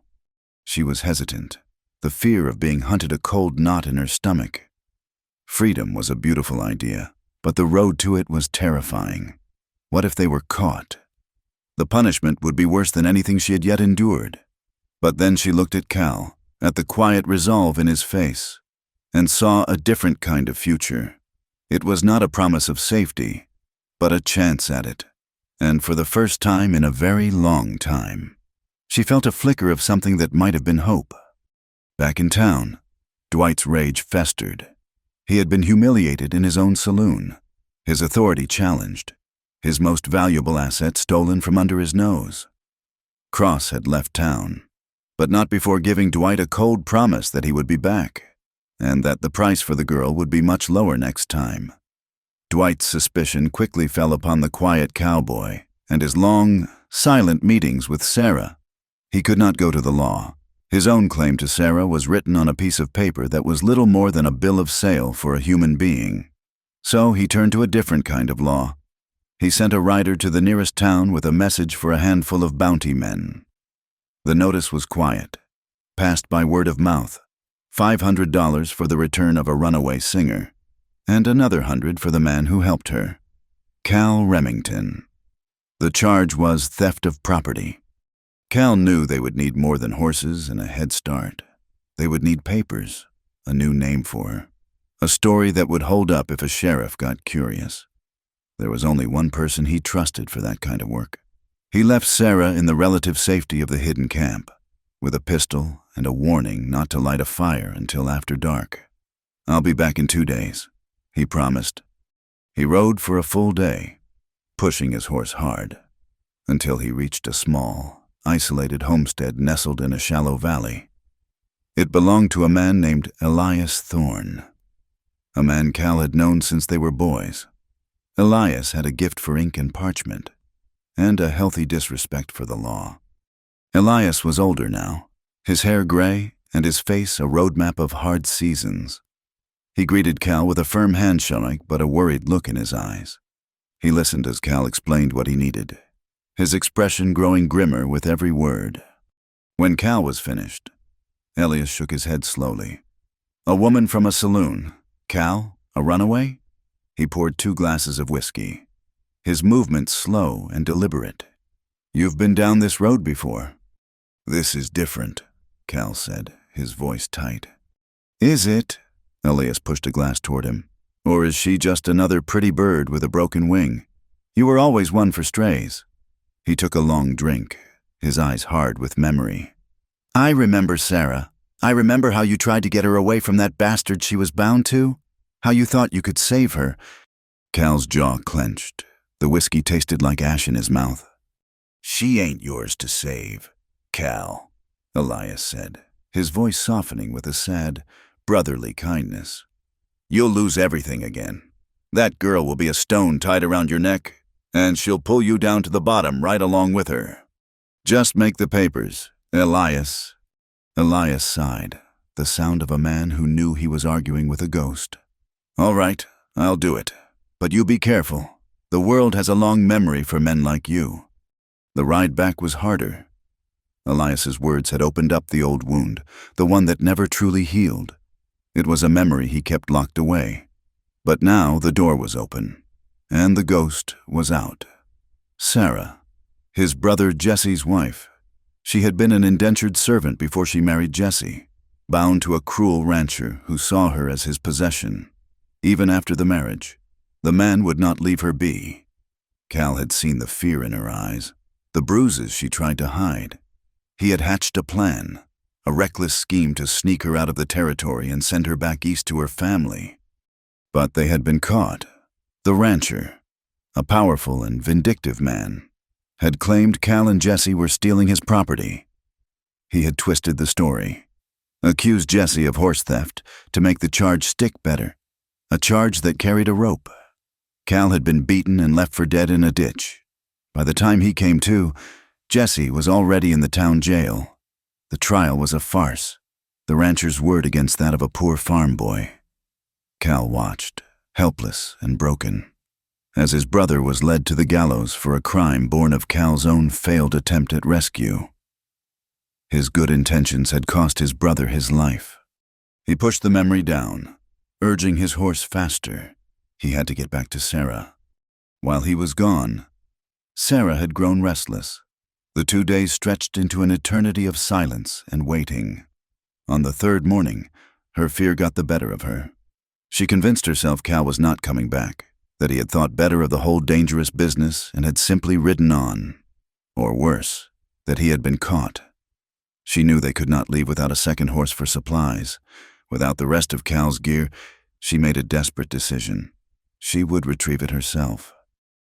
She was hesitant, the fear of being hunted a cold knot in her stomach. Freedom was a beautiful idea, but the road to it was terrifying. What if they were caught? The punishment would be worse than anything she had yet endured. But then she looked at Cal, at the quiet resolve in his face, and saw a different kind of future. It was not a promise of safety, but a chance at it. And for the first time in a very long time, she felt a flicker of something that might have been hope. Back in town, Dwight's rage festered. He had been humiliated in his own saloon, his authority challenged, his most valuable asset stolen from under his nose. Cross had left town, but not before giving Dwight a cold promise that he would be back, and that the price for the girl would be much lower next time. Dwight's suspicion quickly fell upon the quiet cowboy and his long, silent meetings with Sarah. He could not go to the law. His own claim to Sarah was written on a piece of paper that was little more than a bill of sale for a human being. So he turned to a different kind of law. He sent a rider to the nearest town with a message for a handful of bounty men. The notice was quiet, passed by word of mouth. $500 for the return of a runaway singer, and another $100 for the man who helped her. Cal Remington. The charge was theft of property. Cal knew they would need more than horses and a head start. They would need papers, a new name for her, a story that would hold up if a sheriff got curious. There was only one person he trusted for that kind of work. He left Sarah in the relative safety of the hidden camp, with a pistol and a warning not to light a fire until after dark. "I'll be back in 2 days," he promised. He rode for a full day, pushing his horse hard, until he reached a small, isolated homestead nestled in a shallow valley. It belonged to a man named Elias Thorne, a man Cal had known since they were boys. Elias had a gift for ink and parchment, and a healthy disrespect for the law. Elias was older now, his hair gray and his face a roadmap of hard seasons. He greeted Cal with a firm handshake but a worried look in his eyes. He listened as Cal explained what he needed, his expression growing grimmer with every word. When Cal was finished, Elias shook his head slowly. "A woman from a saloon. Cal, a runaway?" He poured 2 glasses of whiskey, his movements slow and deliberate. "You've been down this road before." "This is different," Cal said, his voice tight. "Is it?" Elias pushed a glass toward him. "Or is she just another pretty bird with a broken wing? You were always one for strays." He took a long drink, his eyes hard with memory. "I remember Sarah. I remember how you tried to get her away from that bastard she was bound to, how you thought you could save her." Cal's jaw clenched. The whiskey tasted like ash in his mouth. "She ain't yours to save, Cal," Elias said, his voice softening with a sad, brotherly kindness. "You'll lose everything again. That girl will be a stone tied around your neck, and she'll pull you down to the bottom right along with her. Just make the papers, Elias." Elias sighed, the sound of a man who knew he was arguing with a ghost. "All right, I'll do it. But you be careful. The world has a long memory for men like you." The ride back was harder. Elias's words had opened up the old wound, the one that never truly healed. It was a memory he kept locked away. But now the door was open, and the ghost was out. Sarah, his brother Jesse's wife. She had been an indentured servant before she married Jesse, bound to a cruel rancher who saw her as his possession. Even after the marriage, the man would not leave her be. Cal had seen the fear in her eyes, the bruises she tried to hide. He had hatched a plan, a reckless scheme to sneak her out of the territory and send her back east to her family. But they had been caught. The rancher, a powerful and vindictive man, had claimed Cal and Jesse were stealing his property. He had twisted the story, accused Jesse of horse theft to make the charge stick better, a charge that carried a rope. Cal had been beaten and left for dead in a ditch. By the time he came to, Jesse was already in the town jail. The trial was a farce, the rancher's word against that of a poor farm boy. Cal watched, helpless and broken. as his brother was led to the gallows for a crime born of Cal's own failed attempt at rescue. His good intentions had cost his brother his life. He pushed the memory down, urging his horse faster. He had to get back to Sarah. While he was gone, Sarah had grown restless. The 2 days stretched into an eternity of silence and waiting. On the third morning, her fear got the better of her. She convinced herself Cal was not coming back, that he had thought better of the whole dangerous business and had simply ridden on. Or worse, that he had been caught. She knew they could not leave without a second horse for supplies. Without the rest of Cal's gear, she made a desperate decision. She would retrieve it herself.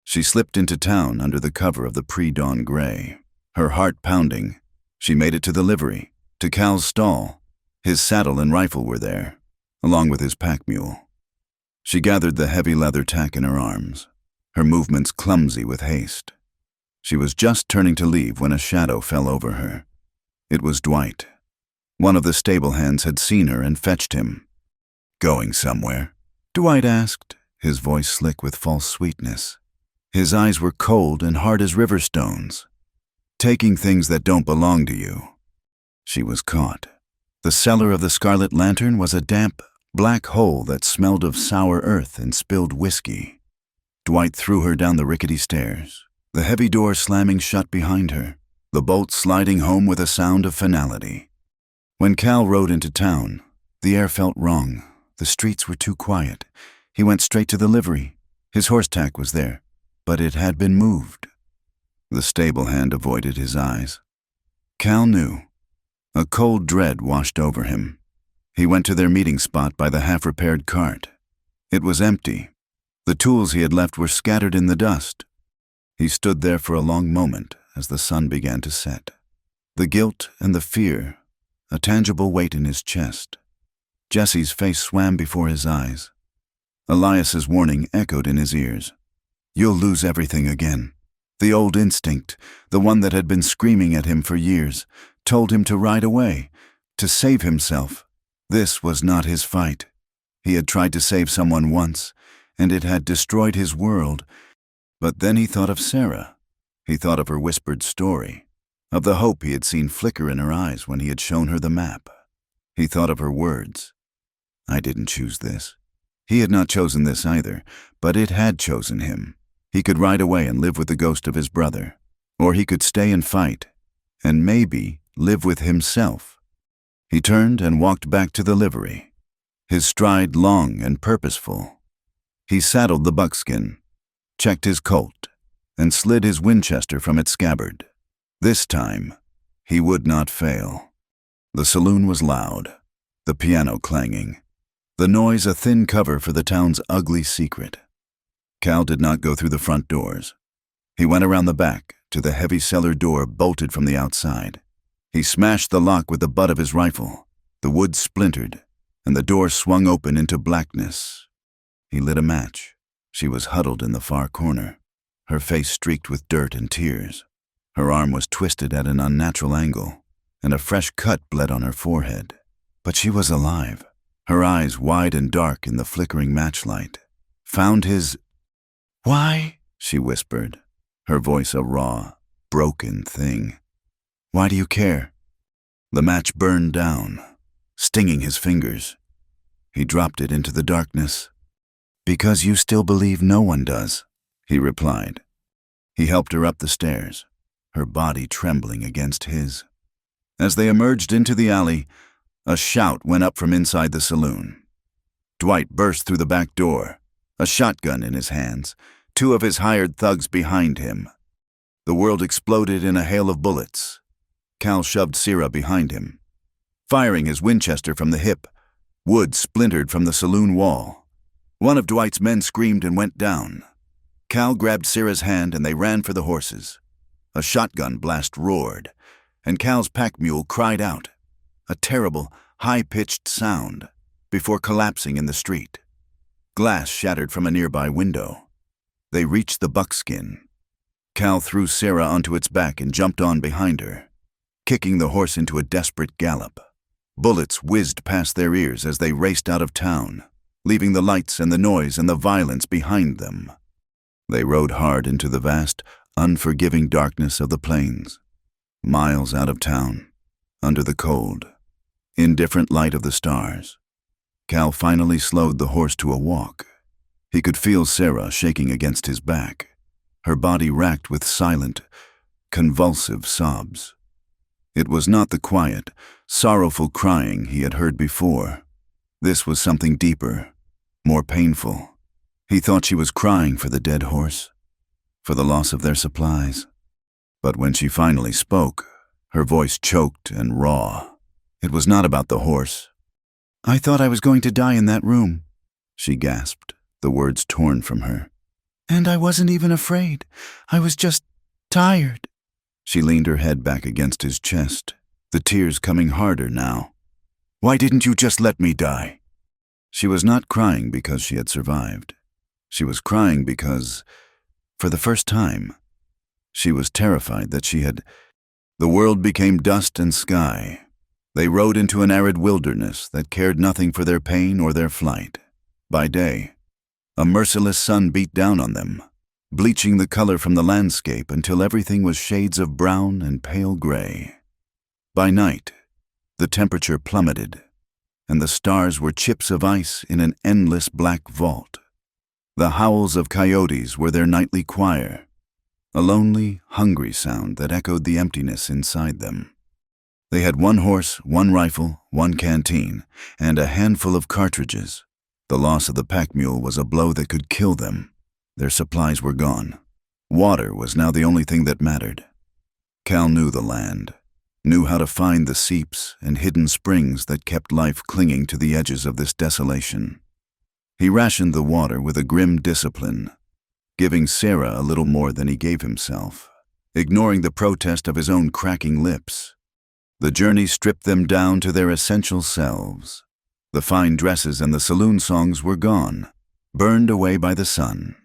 She slipped into town under the cover of the pre-dawn gray. Her heart pounding, she made it to the livery, to Cal's stall. His saddle and rifle were there, along with his pack mule. She gathered the heavy leather tack in her arms, her movements clumsy with haste. She was just turning to leave when a shadow fell over her. It was Dwight. One of the stable hands had seen her and fetched him. "Going somewhere?" Dwight asked, his voice slick with false sweetness. His eyes were cold and hard as river stones. "Taking things that don't belong to you." She was caught. The cellar of the Scarlet Lantern was a damp, black hole that smelled of sour earth and spilled whiskey. Dwight threw her down the rickety stairs, the heavy door slamming shut behind her, the bolt sliding home with a sound of finality. When Cal rode into town, the air felt wrong. The streets were too quiet. He went straight to the livery. His horse tack was there, but it had been moved. The stable hand avoided his eyes. Cal knew. A cold dread washed over him. He went to their meeting spot by the half-repaired cart. It was empty. The tools he had left were scattered in the dust. He stood there for a long moment as the sun began to set. The guilt and the fear, a tangible weight in his chest. Jesse's face swam before his eyes. Elias's warning echoed in his ears. "You'll lose everything again." The old instinct, the one that had been screaming at him for years, told him to ride away, to save himself. This was not his fight. He had tried to save someone once, and it had destroyed his world. But then he thought of Sarah. He thought of her whispered story, of the hope he had seen flicker in her eyes when he had shown her the map. He thought of her words. "I didn't choose this." He had not chosen this either, but it had chosen him. He could ride away and live with the ghost of his brother, or he could stay and fight, and maybe live with himself. He turned and walked back to the livery, his stride long and purposeful. He saddled the buckskin, checked his colt, and slid his Winchester from its scabbard. This time, he would not fail. The saloon was loud, the piano clanging, the noise a thin cover for the town's ugly secret. Cal did not go through the front doors. He went around the back to the heavy cellar door bolted from the outside. He smashed the lock with the butt of his rifle. The wood splintered, and the door swung open into blackness. He lit a match. She was huddled in the far corner, her face streaked with dirt and tears. Her arm was twisted at an unnatural angle, and a fresh cut bled on her forehead. But she was alive, her eyes wide and dark in the flickering matchlight. "Found his—" "Why?" she whispered, her voice a raw, broken thing. "Why do you care?" The match burned down, stinging his fingers. He dropped it into the darkness. "Because you still believe no one does," he replied. He helped her up the stairs, her body trembling against his. As they emerged into the alley, a shout went up from inside the saloon. Dwight burst through the back door, a shotgun in his hands, 2 of his hired thugs behind him. The world exploded in a hail of bullets. Cal shoved Sarah behind him. Firing his Winchester from the hip, wood splintered from the saloon wall. One of Dwight's men screamed and went down. Cal grabbed Sarah's hand and they ran for the horses. A shotgun blast roared, and Cal's pack mule cried out, a terrible, high-pitched sound, before collapsing in the street. Glass shattered from a nearby window. They reached the buckskin. Cal threw Sarah onto its back and jumped on behind her, kicking the horse into a desperate gallop. Bullets whizzed past their ears as they raced out of town, leaving the lights and the noise and the violence behind them. They rode hard into the vast, unforgiving darkness of the plains, miles out of town, under the cold, indifferent light of the stars. Cal finally slowed the horse to a walk. He could feel Sarah shaking against his back, her body racked with silent, convulsive sobs. It was not the quiet, sorrowful crying he had heard before. This was something deeper, more painful. He thought she was crying for the dead horse, for the loss of their supplies. But when she finally spoke, her voice choked and raw. It was not about the horse. "I thought I was going to die in that room," she gasped, the words torn from her. "And I wasn't even afraid. I was just tired." She leaned her head back against his chest, the tears coming harder now. "Why didn't you just let me die?" She was not crying because she had survived. She was crying because, for the first time, she was terrified that she had... The world became dust and sky. They rode into an arid wilderness that cared nothing for their pain or their flight. By day, a merciless sun beat down on them, bleaching the color from the landscape until everything was shades of brown and pale gray. By night, the temperature plummeted, and the stars were chips of ice in an endless black vault. The howls of coyotes were their nightly choir, a lonely, hungry sound that echoed the emptiness inside them. They had one horse, one rifle, one canteen, and a handful of cartridges. The loss of the pack mule was a blow that could kill them. Their supplies were gone. Water was now the only thing that mattered. Cal knew the land, knew how to find the seeps and hidden springs that kept life clinging to the edges of this desolation. He rationed the water with a grim discipline, giving Sarah a little more than he gave himself, ignoring the protest of his own cracking lips. The journey stripped them down to their essential selves. The fine dresses and the saloon songs were gone, burned away by the sun.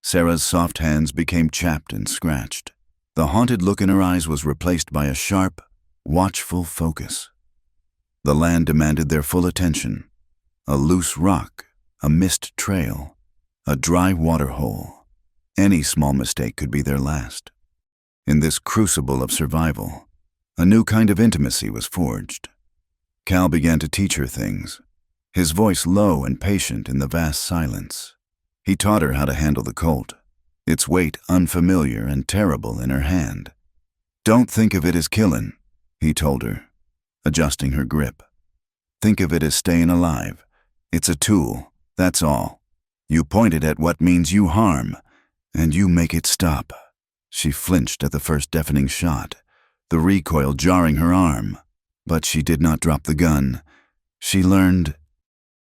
Sarah's soft hands became chapped and scratched. The haunted look in her eyes was replaced by a sharp, watchful focus. The land demanded their full attention. A loose rock, a missed trail, a dry water hole. Any small mistake could be their last. In this crucible of survival, a new kind of intimacy was forged. Cal began to teach her things, his voice low and patient in the vast silence. He taught her how to handle the Colt, its weight unfamiliar and terrible in her hand. "Don't think of it as killin'," he told her, adjusting her grip. "Think of it as staying alive. It's a tool, that's all. You point it at what means you harm, and you make it stop." She flinched at the first deafening shot, the recoil jarring her arm. But she did not drop the gun. She learned.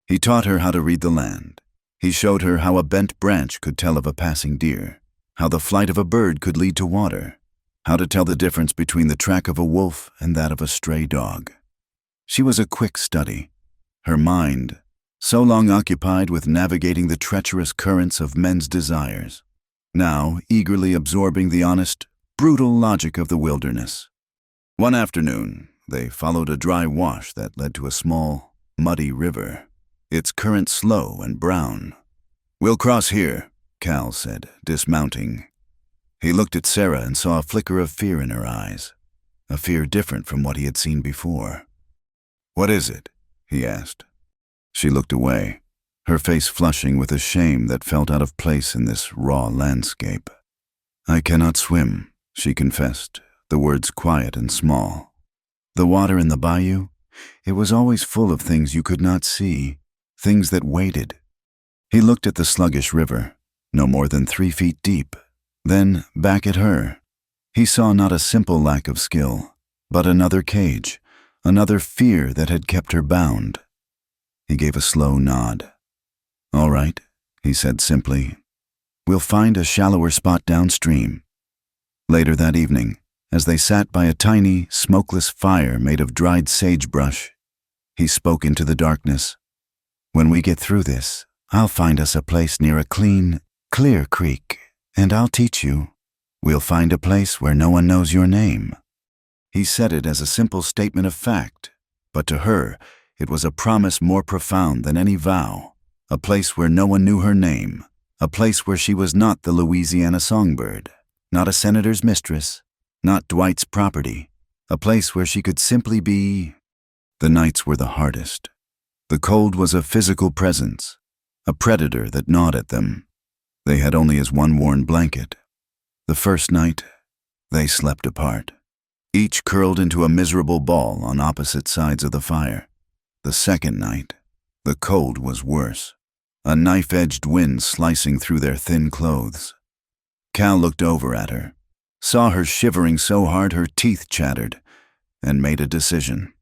He taught her how to read the land. He showed her how a bent branch could tell of a passing deer, how the flight of a bird could lead to water, how to tell the difference between the track of a wolf and that of a stray dog. She was a quick study, her mind so long occupied with navigating the treacherous currents of men's desires, now eagerly absorbing the honest, brutal logic of the wilderness. One afternoon, they followed a dry wash that led to a small, muddy river, its current slow and brown. "We'll cross here," Cal said, dismounting. He looked at Sarah and saw a flicker of fear in her eyes, a fear different from what he had seen before. "What is it?" he asked. She looked away, her face flushing with a shame that felt out of place in this raw landscape. "I cannot swim," she confessed, the words quiet and small. "The water in the bayou, it was always full of things you could not see, things that waited." He looked at the sluggish river, no more than 3 feet deep, then back at her. He saw not a simple lack of skill, but another cage, another fear that had kept her bound. He gave a slow nod. "All right," he said simply. "We'll find a shallower spot downstream." Later that evening, as they sat by a tiny, smokeless fire made of dried sagebrush, he spoke into the darkness. "When we get through this, I'll find us a place near a clean, clear creek, and I'll teach you. We'll find a place where no one knows your name." He said it as a simple statement of fact, but to her, it was a promise more profound than any vow, a place where no one knew her name, A place where she was not the Louisiana songbird, not a senator's mistress, not Dwight's property. A place where she could simply be. The nights were the hardest. The cold was a physical presence, a predator that gnawed at them. They had only his one worn blanket. The first night, they slept apart, each curled into a miserable ball on opposite sides of the fire. The second night, the cold was worse, a knife-edged wind slicing through their thin clothes. Cal looked over at her, saw her shivering so hard her teeth chattered, and made a decision.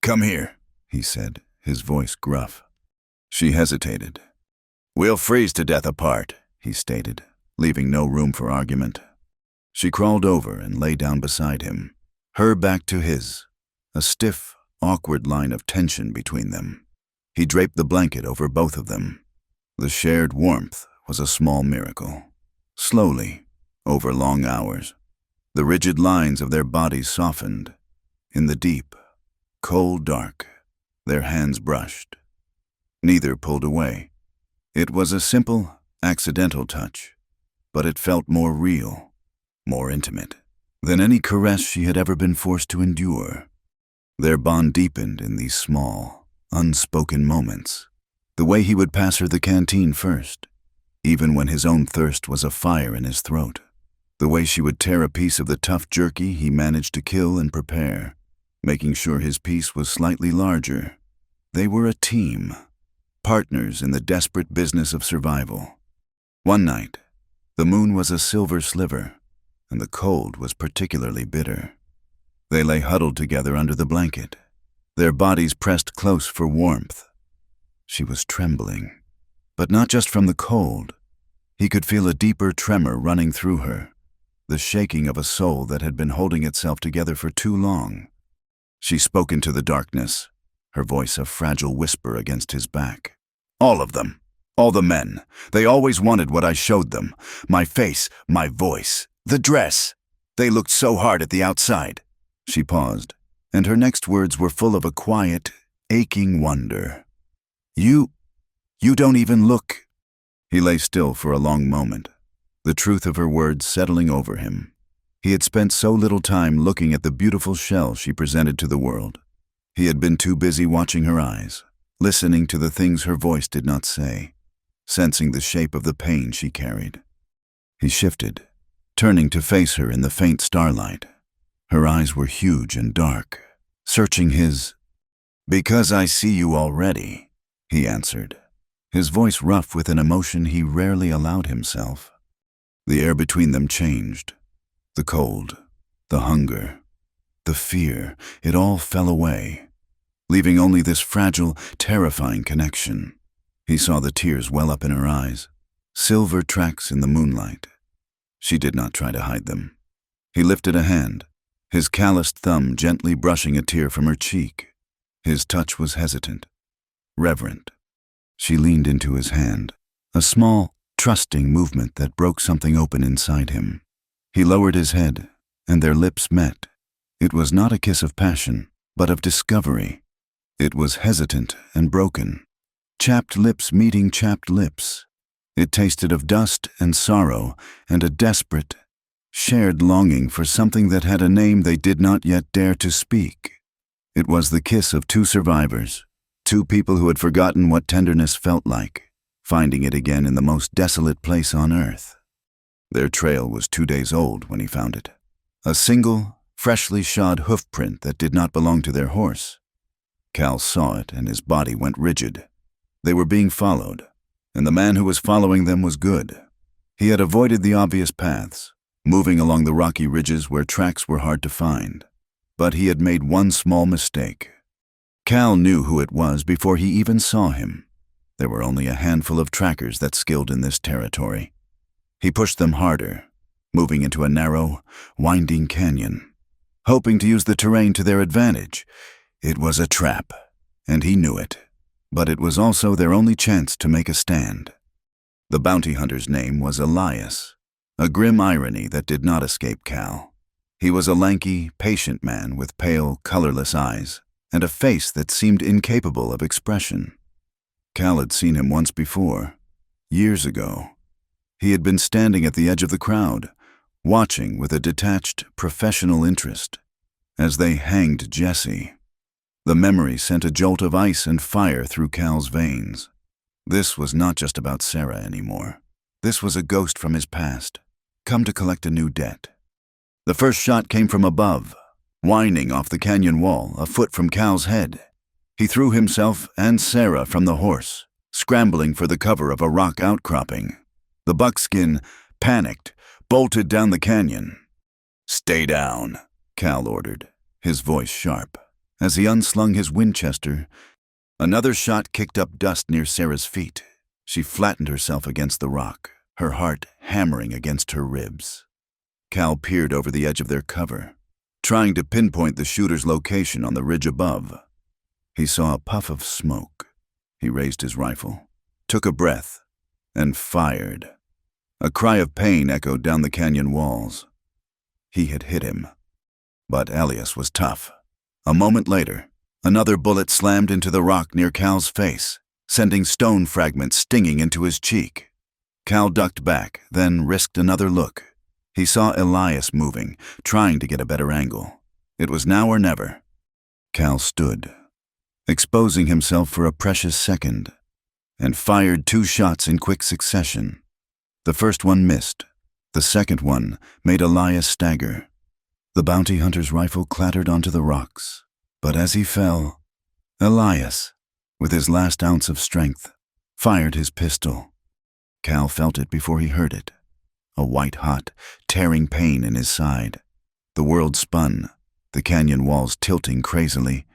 "Come here," he said, his voice gruff. She hesitated. "We'll freeze to death apart," he stated, leaving no room for argument. She crawled over and lay down beside him, her back to his, a stiff, awkward line of tension between them. He draped the blanket over both of them. The shared warmth was a small miracle. Slowly, over long hours, the rigid lines of their bodies softened. In the deep, cold dark, their hands brushed. Neither pulled away. It was a simple, accidental touch, but it felt more real, more intimate than any caress she had ever been forced to endure. Their bond deepened in these small, unspoken moments. The way he would pass her the canteen first, even when his own thirst was a fire in his throat. The way she would tear a piece of the tough jerky he managed to kill and prepare, making sure his piece was slightly larger. They were a team, partners in the desperate business of survival. One night, the moon was a silver sliver, and the cold was particularly bitter. They lay huddled together under the blanket, their bodies pressed close for warmth. She was trembling, but not just from the cold. He could feel a deeper tremor running through her, the shaking of a soul that had been holding itself together for too long. She spoke into the darkness, her voice a fragile whisper against his back. "All of them, all the men, they always wanted what I showed them. My face, my voice, the dress. They looked so hard at the outside." She paused, and her next words were full of a quiet, aching wonder. You don't even look." He lay still for a long moment, the truth of her words settling over him. He had spent so little time looking at the beautiful shell she presented to the world. He had been too busy watching her eyes, listening to the things her voice did not say, sensing the shape of the pain she carried. He shifted, turning to face her in the faint starlight. Her eyes were huge and dark, searching his. "Because I see you already," he answered, his voice rough with an emotion he rarely allowed himself. The air between them changed. The cold, the hunger, the fear, it all fell away, leaving only this fragile, terrifying connection. He saw the tears well up in her eyes, silver tracks in the moonlight. She did not try to hide them. He lifted a hand, his calloused thumb gently brushing a tear from her cheek. His touch was hesitant, reverent. She leaned into his hand, a small, trusting movement that broke something open inside him. He lowered his head, and their lips met. It was not a kiss of passion, but of discovery. It was hesitant and broken. Chapped lips meeting chapped lips. It tasted of dust and sorrow and a desperate, shared longing for something that had a name they did not yet dare to speak. It was the kiss of two survivors, two people who had forgotten what tenderness felt like, finding it again in the most desolate place on earth. Their trail was 2 days old when he found it. A single, freshly shod hoof print that did not belong to their horse. Cal saw it and his body went rigid. They were being followed, and the man who was following them was good. He had avoided the obvious paths, moving along the rocky ridges where tracks were hard to find. But he had made one small mistake. Cal knew who it was before he even saw him. There were only a handful of trackers that skilled in this territory. He pushed them harder, moving into a narrow, winding canyon, hoping to use the terrain to their advantage. It was a trap, and he knew it, but it was also their only chance to make a stand. The bounty hunter's name was Elias, a grim irony that did not escape Cal. He was a lanky, patient man with pale, colorless eyes, and a face that seemed incapable of expression. Cal had seen him once before, years ago, He had been standing at the edge of the crowd, watching with a detached, professional interest as they hanged Jesse. The memory sent a jolt of ice and fire through Cal's veins. This was not just about Sarah anymore. This was a ghost from his past, come to collect a new debt. The first shot came from above, whining off the canyon wall, a foot from Cal's head. He threw himself and Sarah from the horse, scrambling for the cover of a rock outcropping. The buckskin, panicked, bolted down the canyon. "Stay down," Cal ordered, his voice sharp. As he unslung his Winchester, another shot kicked up dust near Sarah's feet. She flattened herself against the rock, her heart hammering against her ribs. Cal peered over the edge of their cover, trying to pinpoint the shooter's location on the ridge above. He saw a puff of smoke. He raised his rifle, took a breath, and fired. A cry of pain echoed down the canyon walls. He had hit him. But Elias was tough. A moment later, another bullet slammed into the rock near Cal's face, sending stone fragments stinging into his cheek. Cal ducked back, then risked another look. He saw Elias moving, trying to get a better angle. It was now or never. Cal stood, exposing himself for a precious second, and fired 2 shots in quick succession. The first one missed. The second one made Elias stagger. The bounty hunter's rifle clattered onto the rocks, but as he fell, Elias, with his last ounce of strength, fired his pistol. Cal felt it before he heard it, a white-hot, tearing pain in his side. The world spun, the canyon walls tilting crazily.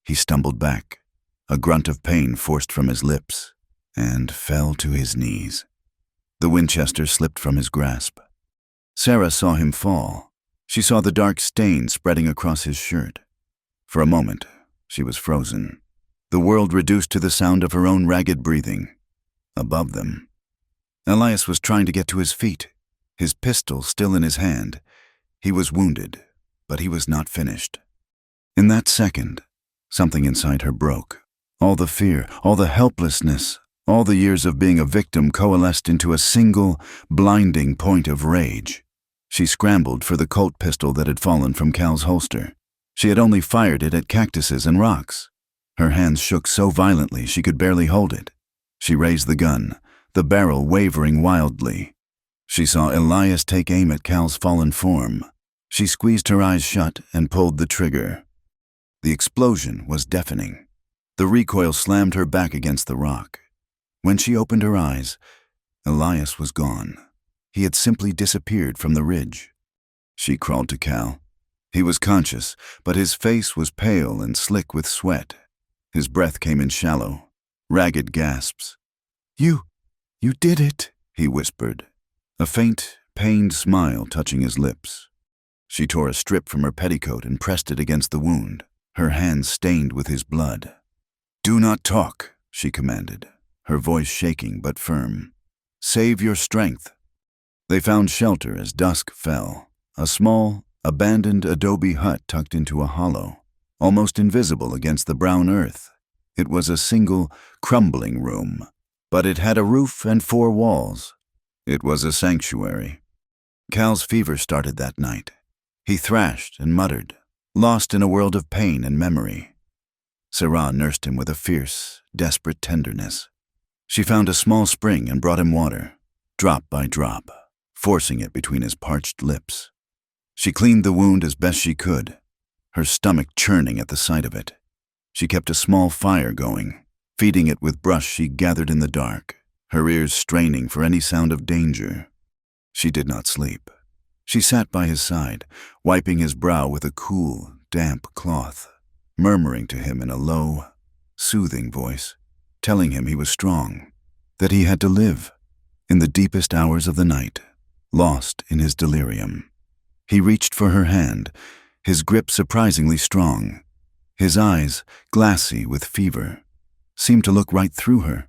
He stumbled back, a grunt of pain forced from his lips, and fell to his knees. The Winchester slipped from his grasp. Sarah saw him fall. She saw the dark stain spreading across his shirt. For a moment, she was frozen. The world reduced to the sound of her own ragged breathing. Above them, Elias was trying to get to his feet, his pistol still in his hand. He was wounded, but he was not finished. In that second, something inside her broke. All the fear, all the helplessness, all the years of being a victim coalesced into a single, blinding point of rage. She scrambled for the Colt pistol that had fallen from Cal's holster. She had only fired it at cactuses and rocks. Her hands shook so violently she could barely hold it. She raised the gun, the barrel wavering wildly. She saw Elias take aim at Cal's fallen form. She squeezed her eyes shut and pulled the trigger. The explosion was deafening. The recoil slammed her back against the rock. When she opened her eyes, Elias was gone. He had simply disappeared from the ridge. She crawled to Cal. He was conscious, but his face was pale and slick with sweat. His breath came in shallow, ragged gasps. You did it," he whispered, a faint, pained smile touching his lips. She tore a strip from her petticoat and pressed it against the wound, her hands stained with his blood. "Do not talk," she commanded, her voice shaking but firm. "Save your strength." They found shelter as dusk fell, a small, abandoned adobe hut tucked into a hollow, almost invisible against the brown earth. It was a single, crumbling room, but it had a roof and 4 walls. It was a sanctuary. Cal's fever started that night. He thrashed and muttered, lost in a world of pain and memory. Sarah nursed him with a fierce, desperate tenderness. She found a small spring and brought him water, drop by drop, forcing it between his parched lips. She cleaned the wound as best she could, her stomach churning at the sight of it. She kept a small fire going, feeding it with brush she gathered in the dark, her ears straining for any sound of danger. She did not sleep. She sat by his side, wiping his brow with a cool, damp cloth, murmuring to him in a low, soothing voice, telling him he was strong, that he had to live. In the deepest hours of the night, lost in his delirium, he reached for her hand, his grip surprisingly strong. His eyes, glassy with fever, seemed to look right through her.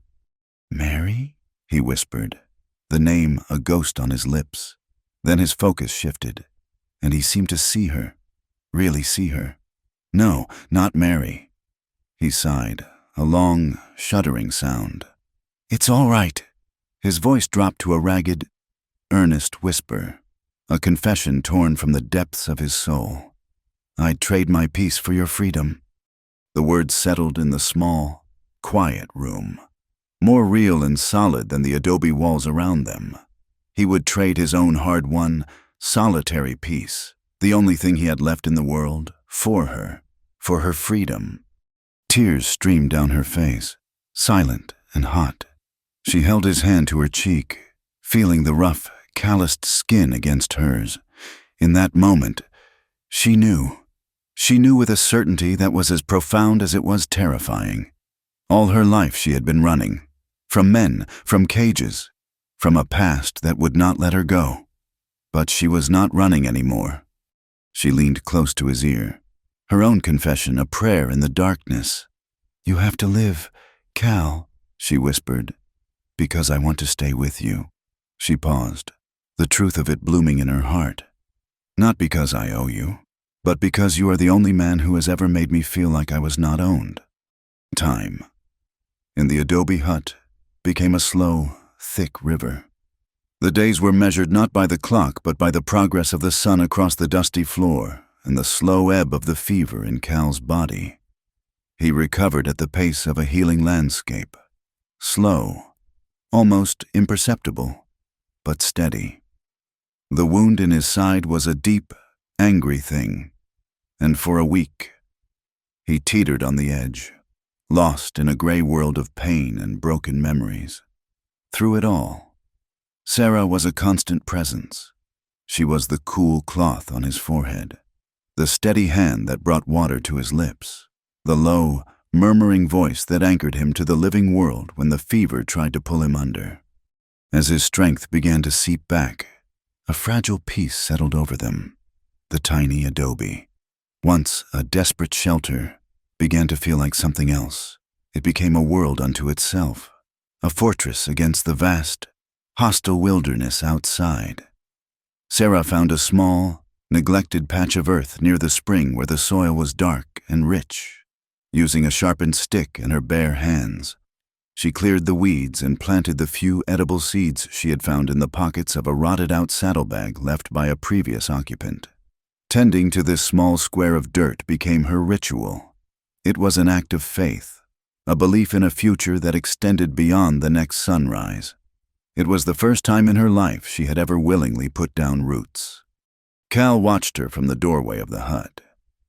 "Mary?" he whispered, the name a ghost on his lips. Then his focus shifted, and he seemed to see her, really see her. No, not Mary. He sighed, a long, shuddering sound. "It's all right." His voice dropped to a ragged, earnest whisper, a confession torn from the depths of his soul. "I'd trade my peace for your freedom." The words settled in the small, quiet room, more real and solid than the adobe walls around them. He would trade his own hard-won, solitary peace, the only thing he had left in the world, for her freedom. Tears streamed down her face, silent and hot. She held his hand to her cheek, feeling the rough, calloused skin against hers. In that moment, she knew. She knew with a certainty that was as profound as it was terrifying. All her life she had been running. From men, from cages, from a past that would not let her go. But she was not running anymore. She leaned close to his ear, her own confession a prayer in the darkness. "You have to live, Cal," she whispered, "because I want to stay with you." She paused, the truth of it blooming in her heart. "Not because I owe you, but because you are the only man who has ever made me feel like I was not owned." Time, in the adobe hut, became a slow, thick river. The days were measured not by the clock but by the progress of the sun across the dusty floor and the slow ebb of the fever in Cal's body. He recovered at the pace of a healing landscape, slow, almost imperceptible, but steady. The wound in his side was a deep, angry thing, and for a week he teetered on the edge, lost in a gray world of pain and broken memories. Through it all, Sarah was a constant presence. She was the cool cloth on his forehead, the steady hand that brought water to his lips, the low, murmuring voice that anchored him to the living world when the fever tried to pull him under. As his strength began to seep back, a fragile peace settled over them. The tiny adobe, once a desperate shelter, began to feel like something else. It became a world unto itself, a fortress against the vast, hostile wilderness outside. Sarah found a small, neglected patch of earth near the spring where the soil was dark and rich. Using a sharpened stick in her bare hands, she cleared the weeds and planted the few edible seeds she had found in the pockets of a rotted-out saddlebag left by a previous occupant. Tending to this small square of dirt became her ritual. It was an act of faith, a belief in a future that extended beyond the next sunrise. It was the first time in her life she had ever willingly put down roots. Cal watched her from the doorway of the hut,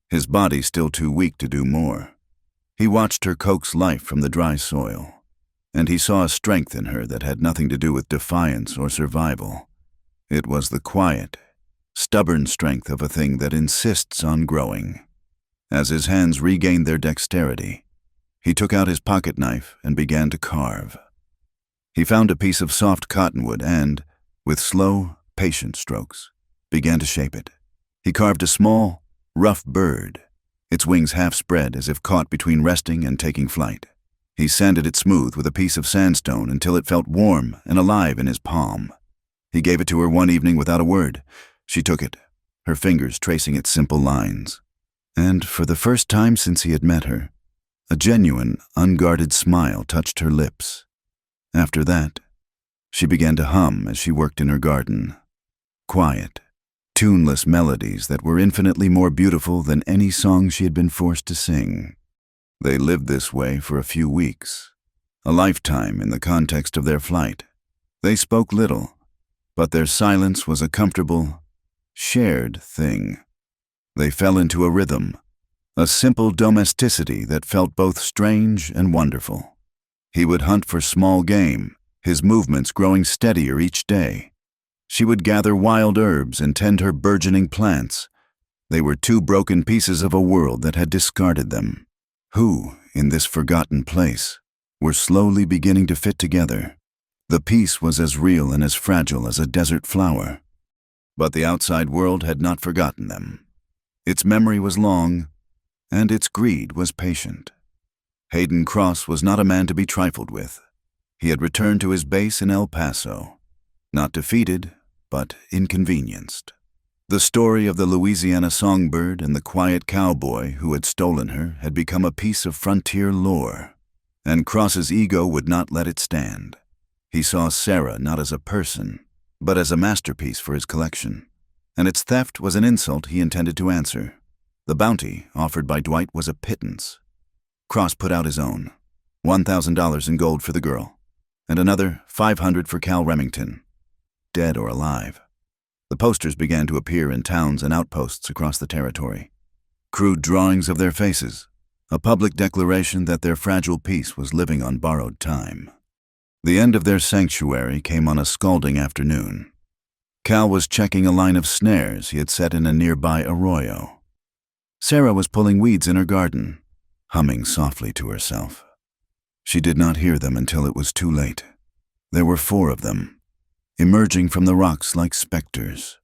his body still too weak to do more. He watched her coax life from the dry soil, and he saw a strength in her that had nothing to do with defiance or survival. It was the quiet, stubborn strength of a thing that insists on growing. As his hands regained their dexterity, he took out his pocket knife and began to carve. He found a piece of soft cottonwood and, with slow, patient strokes, began to shape it. He carved a small, rough bird, its wings half spread as if caught between resting and taking flight. He sanded it smooth with a piece of sandstone until it felt warm and alive in his palm. He gave it to her one evening without a word. She took it, her fingers tracing its simple lines. And for the first time since he had met her, a genuine, unguarded smile touched her lips. After that, she began to hum as she worked in her garden. Quiet, tuneless melodies that were infinitely more beautiful than any song she had been forced to sing. They lived this way for a few weeks, a lifetime in the context of their flight. They spoke little, but their silence was a comfortable, shared thing. They fell into a rhythm, a simple domesticity that felt both strange and wonderful. He would hunt for small game, his movements growing steadier each day. She would gather wild herbs and tend her burgeoning plants. They were two broken pieces of a world that had discarded them, who, in this forgotten place, were slowly beginning to fit together. The piece was as real and as fragile as a desert flower. But the outside world had not forgotten them. Its memory was long, and its greed was patient. Hayden Cross was not a man to be trifled with. He had returned to his base in El Paso, not defeated, but inconvenienced. The story of the Louisiana songbird and the quiet cowboy who had stolen her had become a piece of frontier lore, and Cross's ego would not let it stand. He saw Sarah not as a person, but as a masterpiece for his collection, and its theft was an insult he intended to answer. The bounty offered by Dwight was a pittance. Cross put out his own, $1,000 in gold for the girl, and another $500 for Cal Remington, dead or alive. The posters began to appear in towns and outposts across the territory. Crude drawings of their faces, a public declaration that their fragile peace was living on borrowed time. The end of their sanctuary came on a scalding afternoon. Cal was checking a line of snares he had set in a nearby arroyo. Sarah was pulling weeds in her garden, humming softly to herself. She did not hear them until it was too late. There were 4 of them, emerging from the rocks like specters,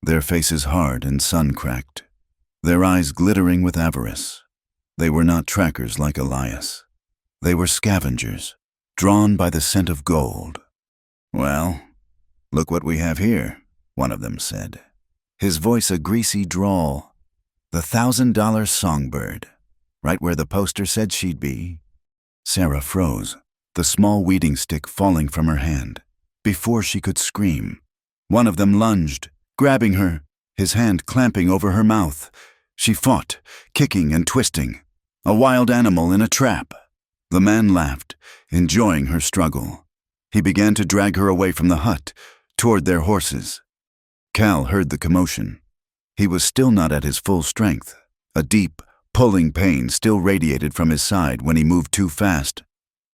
their faces hard and sun-cracked, their eyes glittering with avarice. They were not trackers like Elias. They were scavengers, drawn by the scent of gold. "Well, look what we have here," one of them said, his voice a greasy drawl. "The $1,000 songbird, right where the poster said she'd be." Sarah froze, the small weeding stick falling from her hand, before she could scream. One of them lunged, grabbing her, his hand clamping over her mouth. She fought, kicking and twisting, a wild animal in a trap. The man laughed, enjoying her struggle. He began to drag her away from the hut, toward their horses. Cal heard the commotion. He was still not at his full strength. A deep, pulling pain still radiated from his side when he moved too fast.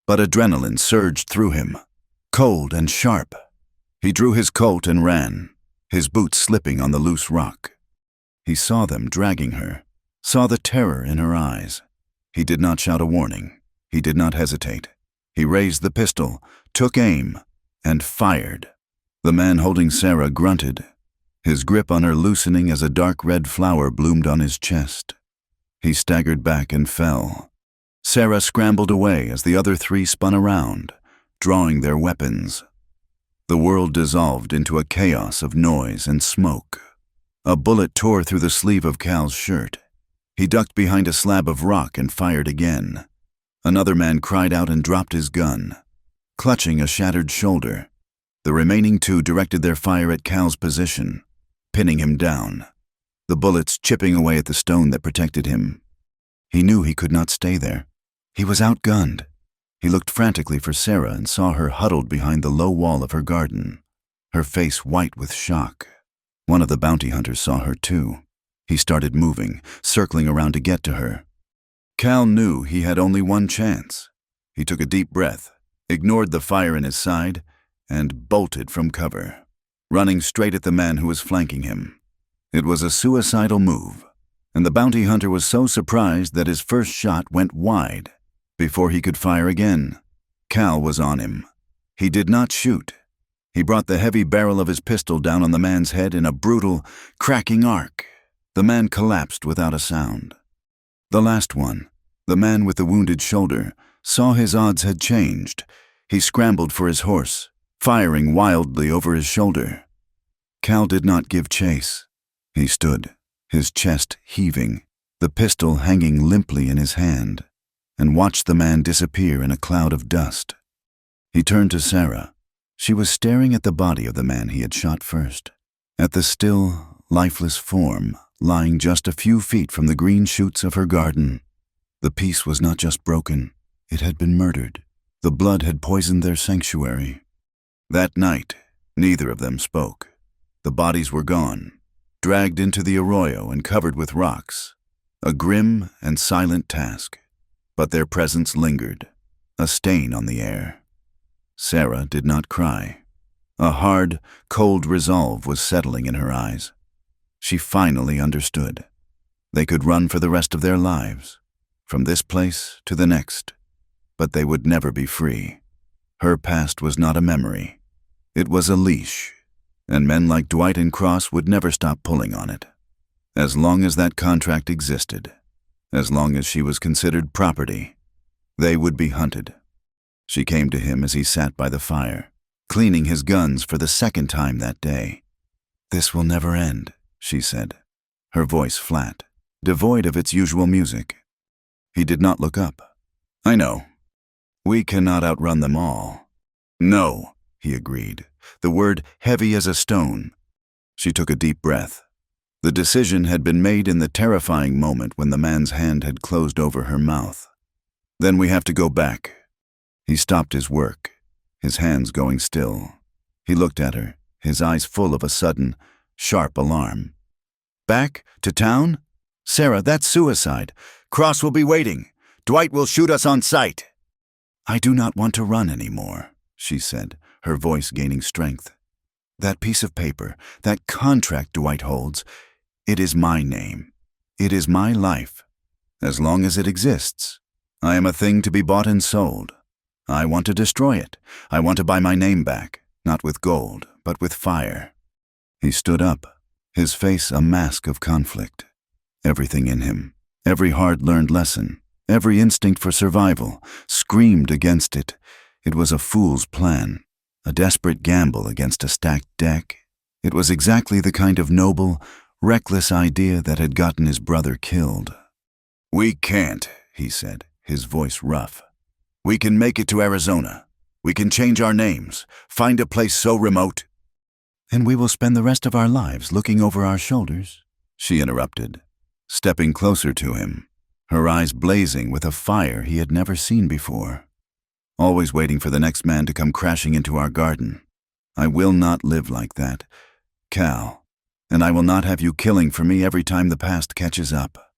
But adrenaline surged through him, cold and sharp. He drew his Colt and ran, his boots slipping on the loose rock. He saw them dragging her, saw the terror in her eyes. He did not shout a warning. He did not hesitate. He raised the pistol, took aim, and fired. The man holding Sarah grunted, his grip on her loosening as a dark red flower bloomed on his chest. He staggered back and fell. Sarah scrambled away as the other 3 spun around, drawing their weapons. The world dissolved into a chaos of noise and smoke. A bullet tore through the sleeve of Cal's shirt. He ducked behind a slab of rock and fired again. Another man cried out and dropped his gun, clutching a shattered shoulder. The remaining 2 directed their fire at Cal's position, pinning him down, the bullets chipping away at the stone that protected him. He knew he could not stay there. He was outgunned. He looked frantically for Sarah and saw her huddled behind the low wall of her garden, her face white with shock. One of the bounty hunters saw her too. He started moving, circling around to get to her. Cal knew he had only one chance. He took a deep breath, ignored the fire in his side, and bolted from cover, running straight at the man who was flanking him. It was a suicidal move, and the bounty hunter was so surprised that his first shot went wide. Before he could fire again, Cal was on him. He did not shoot. He brought the heavy barrel of his pistol down on the man's head in a brutal, cracking arc. The man collapsed without a sound. The last one, the man with the wounded shoulder, saw his odds had changed. He scrambled for his horse, firing wildly over his shoulder. Cal did not give chase. He stood, his chest heaving, the pistol hanging limply in his hand, and watched the man disappear in a cloud of dust. He turned to Sarah. She was staring at the body of the man he had shot first, at the still, lifeless form lying just a few feet from the green shoots of her garden. The peace was not just broken, it had been murdered. The blood had poisoned their sanctuary. That night, neither of them spoke. The bodies were gone, dragged into the arroyo and covered with rocks. A grim and silent task, but their presence lingered, a stain on the air. Sarah did not cry. A hard, cold resolve was settling in her eyes. She finally understood. They could run for the rest of their lives, from this place to the next, but they would never be free. Her past was not a memory. It was a leash, and men like Dwight and Cross would never stop pulling on it. As long as that contract existed, as long as she was considered property, they would be hunted. She came to him as he sat by the fire, cleaning his guns for the 2nd time that day. "This will never end," she said, her voice flat, devoid of its usual music. He did not look up. "I know. We cannot outrun them all." "No," he agreed, the word heavy as a stone. She took a deep breath. The decision had been made in the terrifying moment when the man's hand had closed over her mouth. Then we have to go back. He stopped his work, his hands going still. He looked at her, his eyes full of a sudden, sharp alarm. Back? To town? Sarah, that's suicide. Cross will be waiting. Dwight will shoot us on sight. I do not want to run anymore, she said, her voice gaining strength. That piece of paper, that contract Dwight holds, it is my name. It is my life. As long as it exists, I am a thing to be bought and sold. I want to destroy it. I want to buy my name back, not with gold, but with fire. He stood up, his face a mask of conflict. Everything in him, every hard-learned lesson, every instinct for survival, screamed against it. It was a fool's plan, a desperate gamble against a stacked deck. It was exactly the kind of noble, reckless idea that had gotten his brother killed. We can't, he said, his voice rough. We can make it to Arizona. We can change our names, find a place so remote. And we will spend the rest of our lives looking over our shoulders, she interrupted, stepping closer to him, her eyes blazing with a fire he had never seen before. Always waiting for the next man to come crashing into our garden. I will not live like that, Cal, and I will not have you killing for me every time the past catches up.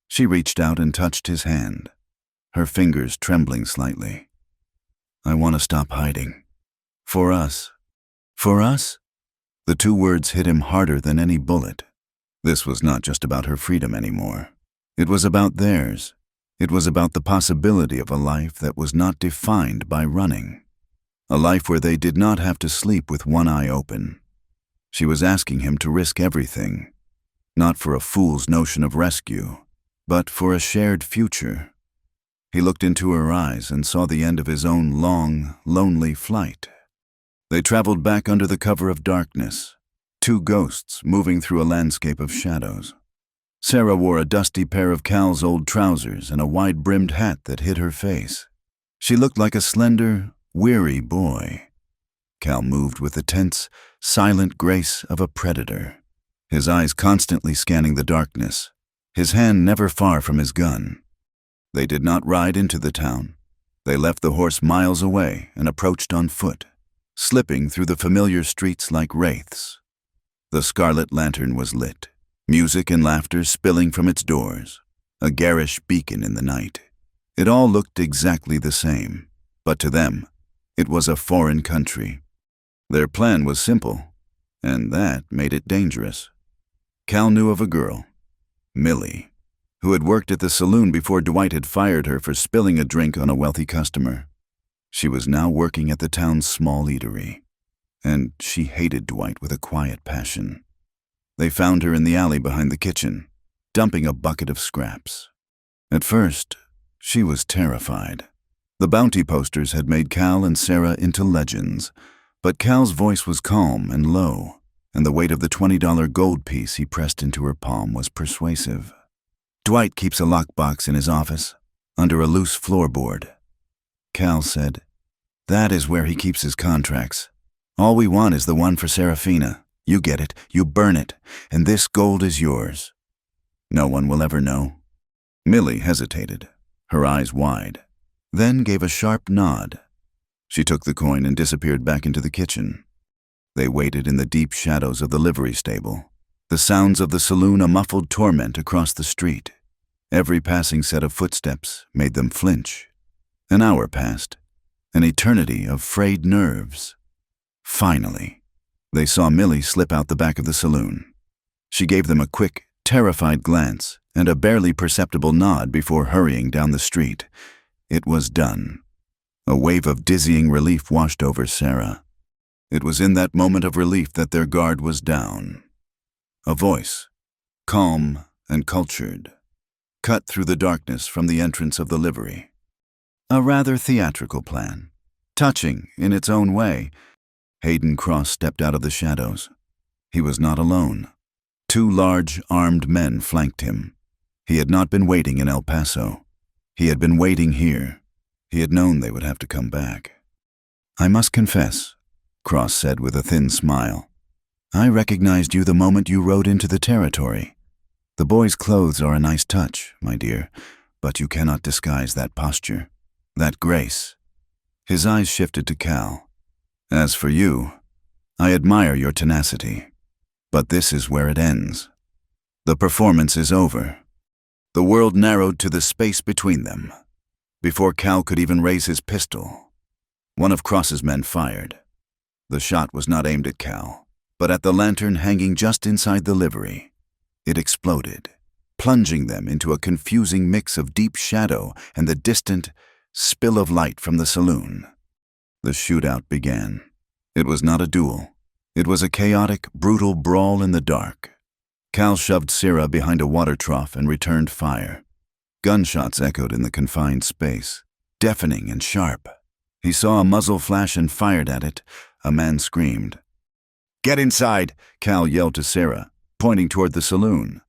She reached out and touched his hand, her fingers trembling slightly. I want to stop hiding. For us. For us? The two words hit him harder than any bullet. This was not just about her freedom anymore. It was about theirs. It was about the possibility of a life that was not defined by running. A life where they did not have to sleep with one eye open. She was asking him to risk everything, not for a fool's notion of rescue, but for a shared future. He looked into her eyes and saw the end of his own long, lonely flight. They traveled back under the cover of darkness, two ghosts moving through a landscape of shadows. Sarah wore a dusty pair of Cal's old trousers and a wide-brimmed hat that hid her face. She looked like a slender, weary boy. Cal moved with the tense, silent grace of a predator, his eyes constantly scanning the darkness, his hand never far from his gun. They did not ride into the town. They left the horse miles away and approached on foot, slipping through the familiar streets like wraiths. The scarlet lantern was lit, music and laughter spilling from its doors, a garish beacon in the night. It all looked exactly the same, but to them, it was a foreign country. Their plan was simple, and that made it dangerous. Cal knew of a girl, Millie, who had worked at the saloon before Dwight had fired her for spilling a drink on a wealthy customer. She was now working at the town's small eatery, and she hated Dwight with a quiet passion. They found her in the alley behind the kitchen, dumping a bucket of scraps. At first, she was terrified. The bounty posters had made Cal and Sarah into legends, but Cal's voice was calm and low, and the weight of the $20 gold piece he pressed into her palm was persuasive. Dwight keeps a lockbox in his office, under a loose floorboard. Cal said, that is where he keeps his contracts. All we want is the one for Serafina. You get it, you burn it, and this gold is yours. No one will ever know. Millie hesitated, her eyes wide, then gave a sharp nod. She took the coin and disappeared back into the kitchen. They waited in the deep shadows of the livery stable, the sounds of the saloon a muffled torment across the street. Every passing set of footsteps made them flinch. An hour passed, an eternity of frayed nerves. Finally, they saw Millie slip out the back of the saloon. She gave them a quick, terrified glance and a barely perceptible nod before hurrying down the street. It was done. A wave of dizzying relief washed over Sarah. It was in that moment of relief that their guard was down. A voice, calm and cultured, cut through the darkness from the entrance of the livery. A rather theatrical plan, touching in its own way. Hayden Cross stepped out of the shadows. He was not alone. Two large, armed men flanked him. He had not been waiting in El Paso. He had been waiting here. He had known they would have to come back. I must confess, Cross said with a thin smile. "I recognized you the moment you rode into the territory. The boy's clothes are a nice touch, my dear, but you cannot disguise that posture, that grace." His eyes shifted to Cal. "As for you, I admire your tenacity, but this is where it ends. The performance is over." The world narrowed to the space between them. Before Cal could even raise his pistol, one of Cross's men fired. The shot was not aimed at Cal, but at the lantern hanging just inside the livery. It exploded, plunging them into a confusing mix of deep shadow and the distant spill of light from the saloon. The shootout began. It was not a duel. It was a chaotic, brutal brawl in the dark. Cal shoved Sarah behind a water trough and returned fire. Gunshots echoed in the confined space, deafening and sharp. He saw a muzzle flash and fired at it. A man screamed. "Get inside," Cal yelled to Sarah, pointing toward the saloon.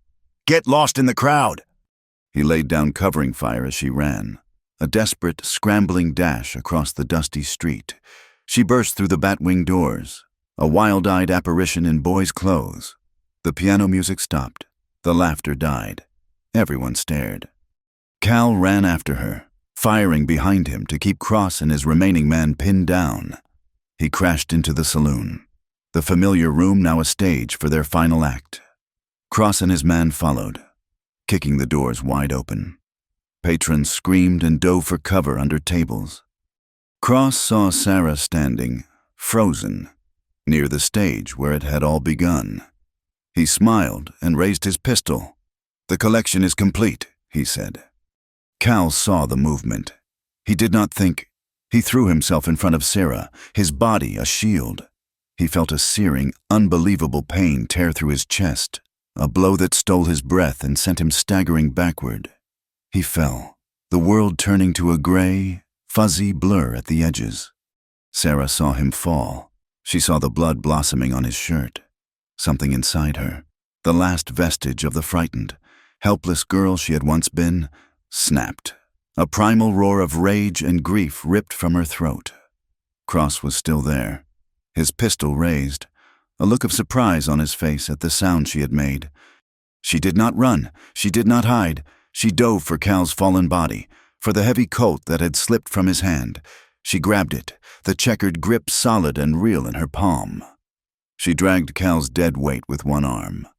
"Get lost in the crowd." He laid down covering fire as she ran, a desperate, scrambling dash across the dusty street. She burst through the batwing doors, a wild-eyed apparition in boy's clothes. The piano music stopped. The laughter died. Everyone stared. Cal ran after her, firing behind him to keep Cross and his remaining man pinned down. He crashed into the saloon, the familiar room now a stage for their final act. Cross and his man followed, kicking the doors wide open. Patrons screamed and dove for cover under tables. Cross saw Sarah standing, frozen, near the stage where it had all begun. He smiled and raised his pistol. "The collection is complete," he said. Cal saw the movement. He did not think. He threw himself in front of Sarah, his body a shield. He felt a searing, unbelievable pain tear through his chest, a blow that stole his breath and sent him staggering backward. He fell, the world turning to a gray, fuzzy blur at the edges. Sarah saw him fall. She saw the blood blossoming on his shirt. Something inside her, the last vestige of the frightened, helpless girl she had once been, snapped. A primal roar of rage and grief ripped from her throat. Cross was still there, his pistol raised, a look of surprise on his face at the sound she had made. She did not run, she did not hide. She dove for Cal's fallen body, for the heavy Colt that had slipped from his hand. She grabbed it, the checkered grip solid and real in her palm. She dragged Cal's dead weight with one arm,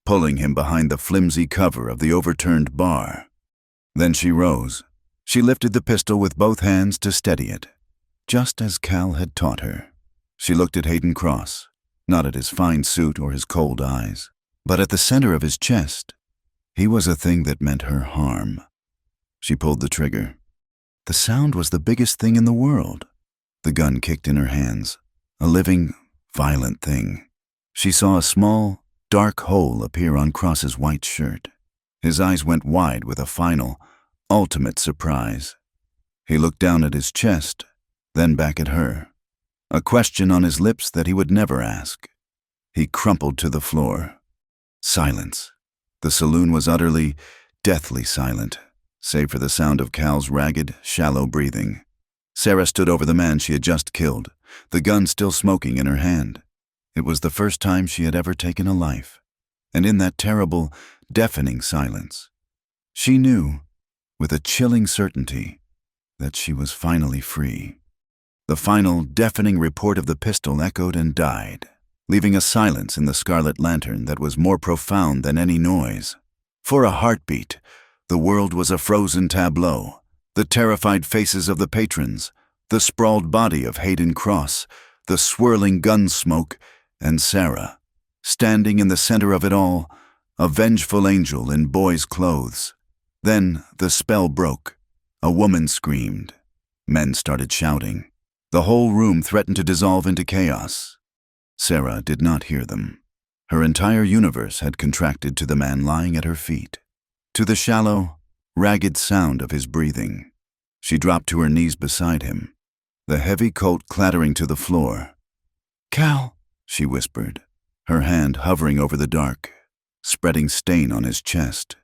pulling him behind the flimsy cover of the overturned bar. Then she rose. She lifted the pistol with both hands to steady it, just as Cal had taught her. She looked at Hayden Cross, not at his fine suit or his cold eyes, but at the center of his chest. He was a thing that meant her harm. She pulled the trigger. The sound was the biggest thing in the world. The gun kicked in her hands, a living, violent thing. She saw a small, dark hole appear on Cross's white shirt. His eyes went wide with a final, ultimate surprise. He looked down at his chest, then back at her, a question on his lips that he would never ask. He crumpled to the floor. Silence. The saloon was utterly, deathly silent, save for the sound of Cal's ragged, shallow breathing. Sarah stood over the man she had just killed, the gun still smoking in her hand. It was the first time she had ever taken a life, and in that terrible, deafening silence, she knew, with a chilling certainty, that she was finally free. The final, deafening report of the pistol echoed and died, leaving a silence in the scarlet lantern that was more profound than any noise. For a heartbeat, the world was a frozen tableau, the terrified faces of the patrons, the sprawled body of Hayden Cross, the swirling gun smoke, and Sarah, standing in the center of it all, a vengeful angel in boy's clothes. Then the spell broke. A woman screamed. Men started shouting. The whole room threatened to dissolve into chaos. Sarah did not hear them. Her entire universe had contracted to the man lying at her feet, to the shallow, ragged sound of his breathing. She dropped to her knees beside him, the heavy Colt clattering to the floor. "Cal," she whispered, her hand hovering over the dark, spreading stain on his chest.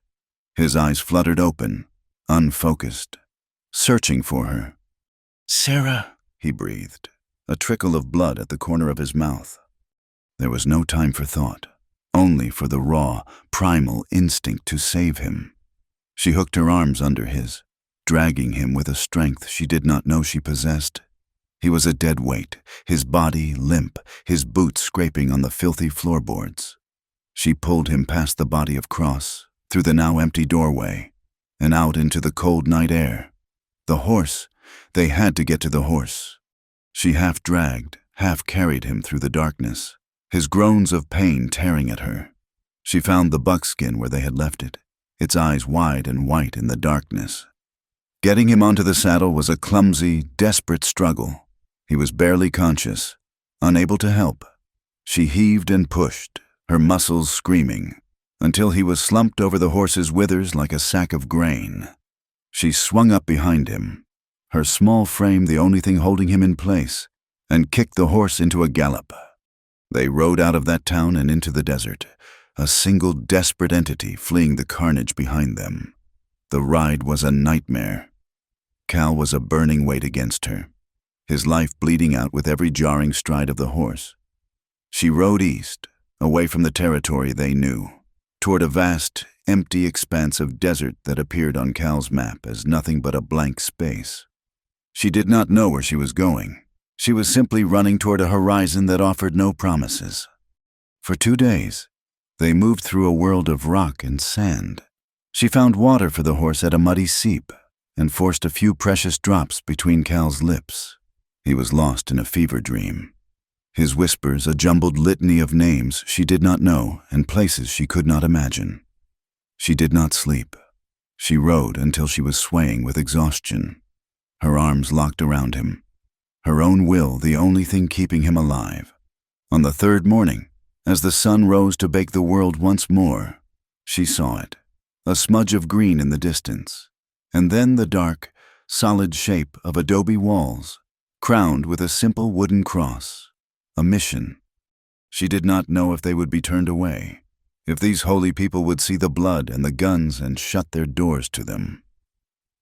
His eyes fluttered open, unfocused, searching for her. "Sarah," he breathed, a trickle of blood at the corner of his mouth. There was no time for thought, only for the raw, primal instinct to save him. She hooked her arms under his, dragging him with a strength she did not know she possessed. He was a dead weight, his body limp, his boots scraping on the filthy floorboards. She pulled him past the body of Cross, through the now empty doorway, and out into the cold night air. The horse, they had to get to the horse. She half dragged, half carried him through the darkness, his groans of pain tearing at her. She found the buckskin where they had left it, its eyes wide and white in the darkness. Getting him onto the saddle was a clumsy, desperate struggle. He was barely conscious, unable to help. She heaved and pushed, her muscles screaming, until he was slumped over the horse's withers like a sack of grain. She swung up behind him, her small frame the only thing holding him in place, and kicked the horse into a gallop. They rode out of that town and into the desert, a single desperate entity fleeing the carnage behind them. The ride was a nightmare. Cal was a burning weight against her, his life bleeding out with every jarring stride of the horse. She rode east, away from the territory they knew, toward a vast, empty expanse of desert that appeared on Cal's map as nothing but a blank space. She did not know where she was going. She was simply running toward a horizon that offered no promises. For 2 days, they moved through a world of rock and sand. She found water for the horse at a muddy seep and forced a few precious drops between Cal's lips. He was lost in a fever dream. His whispers a jumbled litany of names she did not know and places she could not imagine. She did not sleep. She rode until she was swaying with exhaustion, her arms locked around him, her own will the only thing keeping him alive. On the 3rd morning, as the sun rose to bake the world once more, she saw it, a smudge of green in the distance, and then the dark, solid shape of adobe walls, crowned with a simple wooden cross, a mission. She did not know if they would be turned away, if these holy people would see the blood and the guns and shut their doors to them.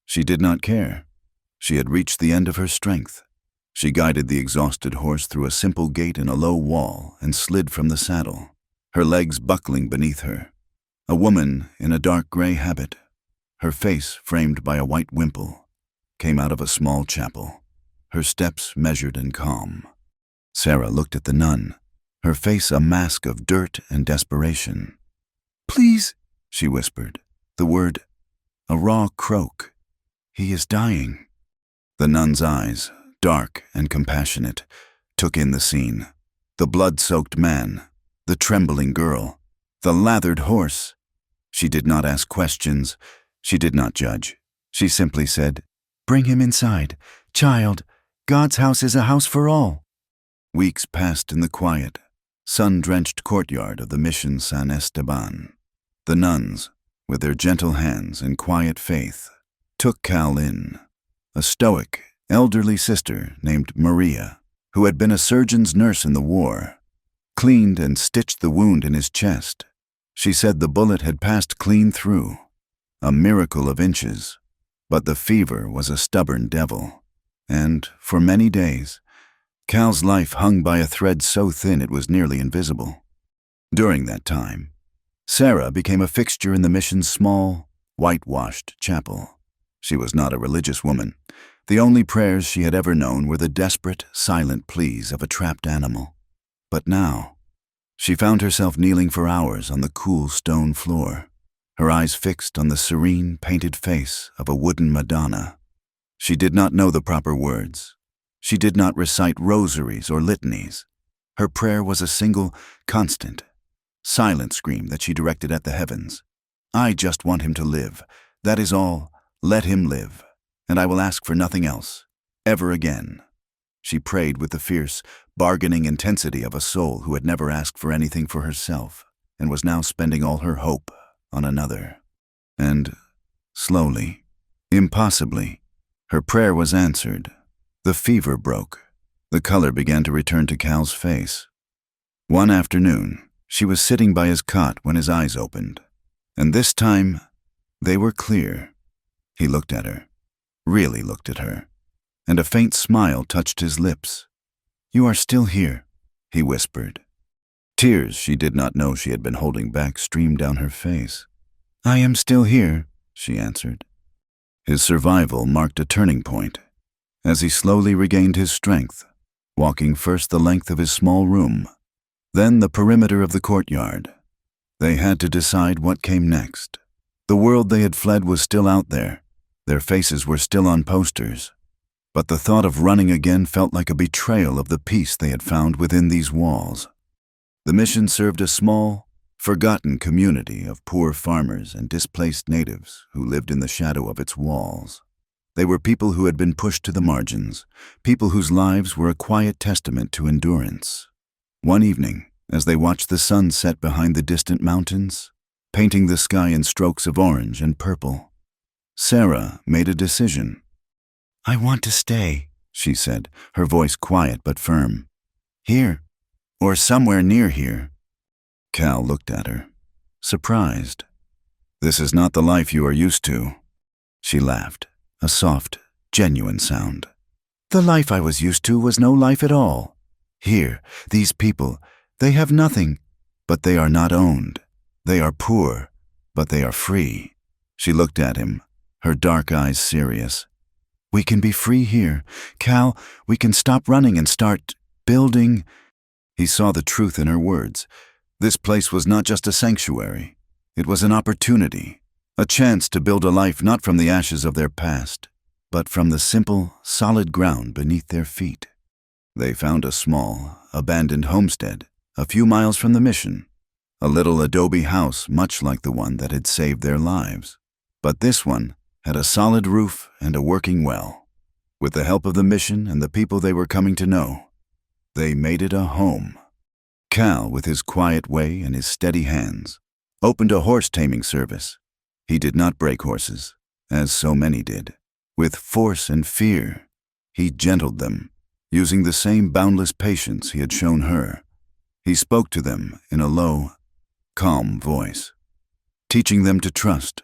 She did not care. She had reached the end of her strength. She guided the exhausted horse through a simple gate in a low wall and slid from the saddle, her legs buckling beneath her. A woman in a dark gray habit, her face framed by a white wimple, came out of a small chapel, her steps measured and calm. Sarah looked at the nun, her face a mask of dirt and desperation. "Please," she whispered, the word a raw croak. "He is dying." The nun's eyes, dark and compassionate, took in the scene. The blood-soaked man, the trembling girl, the lathered horse. She did not ask questions. She did not judge. She simply said, "Bring him inside. Child, God's house is a house for all." Weeks passed in the quiet, sun-drenched courtyard of the Mission San Esteban. The nuns, with their gentle hands and quiet faith, took Cal in. A stoic, elderly sister named Maria, who had been a surgeon's nurse in the war, cleaned and stitched the wound in his chest. She said the bullet had passed clean through, a miracle of inches, but the fever was a stubborn devil, and, for many days, Cal's life hung by a thread so thin it was nearly invisible. During that time, Sarah became a fixture in the mission's small, whitewashed chapel. She was not a religious woman. The only prayers she had ever known were the desperate, silent pleas of a trapped animal. But now, she found herself kneeling for hours on the cool stone floor, her eyes fixed on the serene, painted face of a wooden Madonna. She did not know the proper words. She did not recite rosaries or litanies. Her prayer was a single, constant, silent scream that she directed at the heavens. "I just want him to live. That is all. Let him live. And I will ask for nothing else, ever again." She prayed with the fierce, bargaining intensity of a soul who had never asked for anything for herself and was now spending all her hope on another. And, slowly, impossibly, her prayer was answered. The fever broke. The color began to return to Cal's face. One afternoon, she was sitting by his cot when his eyes opened, and this time, they were clear. He looked at her, really looked at her, and a faint smile touched his lips. "You are still here," he whispered. Tears she did not know she had been holding back streamed down her face. "I am still here," she answered. His survival marked a turning point, as he slowly regained his strength, walking first the length of his small room, then the perimeter of the courtyard. They had to decide what came next. The world they had fled was still out there. Their faces were still on posters. But the thought of running again felt like a betrayal of the peace they had found within these walls. The mission served a small, forgotten community of poor farmers and displaced natives who lived in the shadow of its walls. They were people who had been pushed to the margins, people whose lives were a quiet testament to endurance. One evening, as they watched the sun set behind the distant mountains, painting the sky in strokes of orange and purple, Sarah made a decision. "I want to stay," she said, her voice quiet but firm. "Here, or somewhere near here." Cal looked at her, surprised. "This is not the life you are used to." She laughed, a soft, genuine sound. "The life I was used to was no life at all. Here, these people, they have nothing, but they are not owned. They are poor, but they are free." She looked at him, her dark eyes serious. "We can be free here. Cal, we can stop running and start building." He saw the truth in her words. This place was not just a sanctuary. It was an opportunity, a chance to build a life not from the ashes of their past, but from the simple, solid ground beneath their feet. They found a small, abandoned homestead a few miles from the mission, a little adobe house much like the one that had saved their lives. But this one had a solid roof and a working well. With the help of the mission and the people they were coming to know, they made it a home. Cal, with his quiet way and his steady hands, opened a horse-taming service. He did not break horses, as so many did. With force and fear, he gentled them, using the same boundless patience he had shown her. He spoke to them in a low, calm voice, teaching them to trust,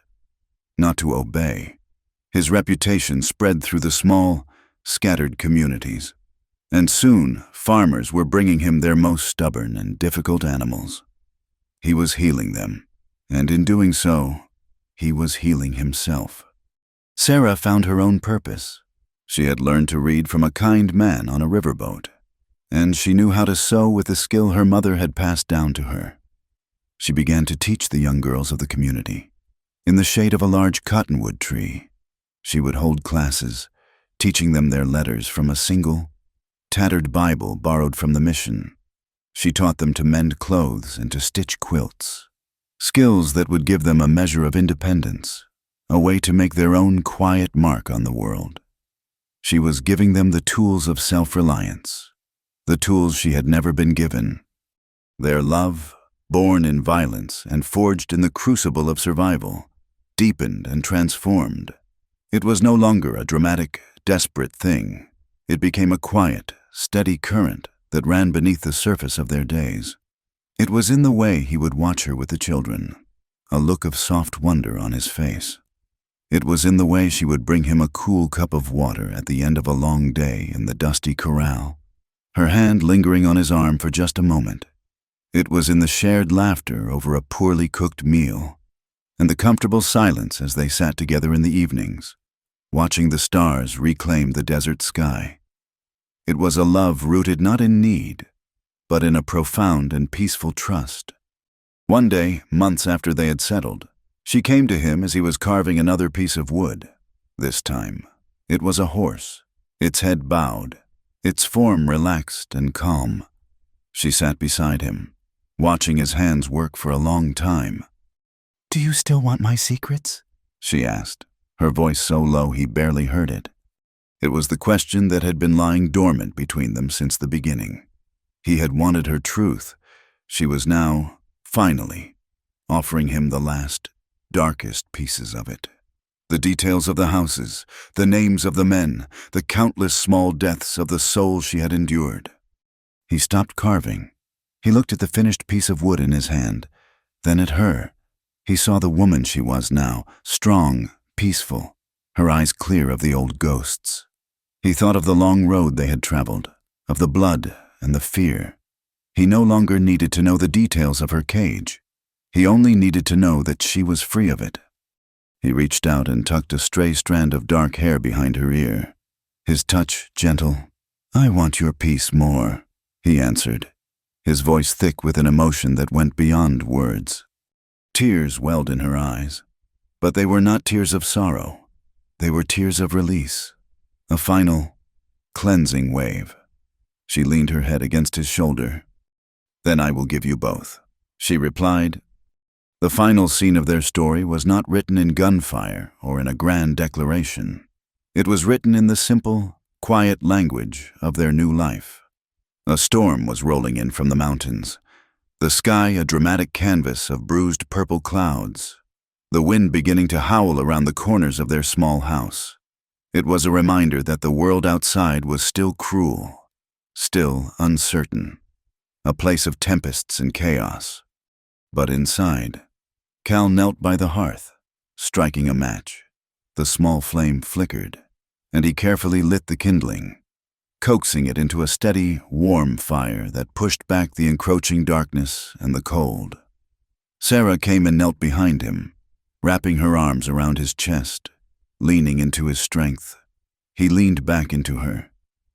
not to obey. His reputation spread through the small, scattered communities, and soon farmers were bringing him their most stubborn and difficult animals. He was healing them, and in doing so, he was healing himself. Sarah found her own purpose. She had learned to read from a kind man on a riverboat, and she knew how to sew with the skill her mother had passed down to her. She began to teach the young girls of the community. In the shade of a large cottonwood tree, she would hold classes, teaching them their letters from a single, tattered Bible borrowed from the mission. She taught them to mend clothes and to stitch quilts, skills that would give them a measure of independence, a way to make their own quiet mark on the world. She was giving them the tools of self-reliance, the tools she had never been given. Their love, born in violence and forged in the crucible of survival, deepened and transformed. It was no longer a dramatic, desperate thing. It became a quiet, steady current that ran beneath the surface of their days. It was in the way he would watch her with the children, a look of soft wonder on his face. It was in the way she would bring him a cool cup of water at the end of a long day in the dusty corral, her hand lingering on his arm for just a moment. It was in the shared laughter over a poorly cooked meal, and the comfortable silence as they sat together in the evenings, watching the stars reclaim the desert sky. It was a love rooted not in need, but in a profound and peaceful trust. One day, months after they had settled, she came to him as he was carving another piece of wood. This time, it was a horse, its head bowed, its form relaxed and calm. She sat beside him, watching his hands work for a long time. "Do you still want my secrets?" she asked, her voice so low he barely heard it. It was the question that had been lying dormant between them since the beginning. He had wanted her truth. She was now, finally, offering him the last, darkest pieces of it. The details of the houses, the names of the men, the countless small deaths of the souls she had endured. He stopped carving. He looked at the finished piece of wood in his hand, then at her. He saw the woman she was now, strong, peaceful, her eyes clear of the old ghosts. He thought of the long road they had traveled, of the blood and the fear. He no longer needed to know the details of her cage. He only needed to know that she was free of it. He reached out and tucked a stray strand of dark hair behind her ear, his touch gentle. "I want your peace more," he answered, his voice thick with an emotion that went beyond words. Tears welled in her eyes, but they were not tears of sorrow. They were tears of release, a final, cleansing wave. She leaned her head against his shoulder. "Then I will give you both," she replied. The final scene of their story was not written in gunfire or in a grand declaration. It was written in the simple, quiet language of their new life. A storm was rolling in from the mountains, the sky a dramatic canvas of bruised purple clouds, the wind beginning to howl around the corners of their small house. It was a reminder that the world outside was still cruel, still uncertain, a place of tempests and chaos. But inside, Cal knelt by the hearth, striking a match. The small flame flickered, and he carefully lit the kindling, coaxing it into a steady, warm fire that pushed back the encroaching darkness and the cold. Sarah came and knelt behind him, wrapping her arms around his chest, leaning into his strength. He leaned back into her,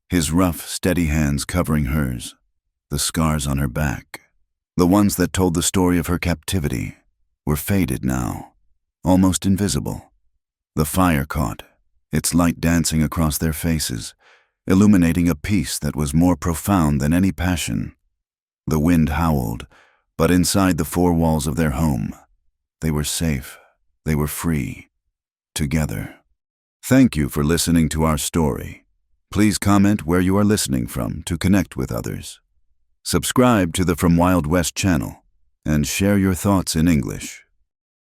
his rough, steady hands covering hers, the scars on her back, the ones that told the story of her captivity, were faded now, almost invisible. The fire caught, its light dancing across their faces, illuminating a peace that was more profound than any passion. The wind howled, but inside the four walls of their home, they were safe, they were free, together. Thank you for listening to our story. Please comment where you are listening from to connect with others. Subscribe to the From Wild West channel and share your thoughts in English.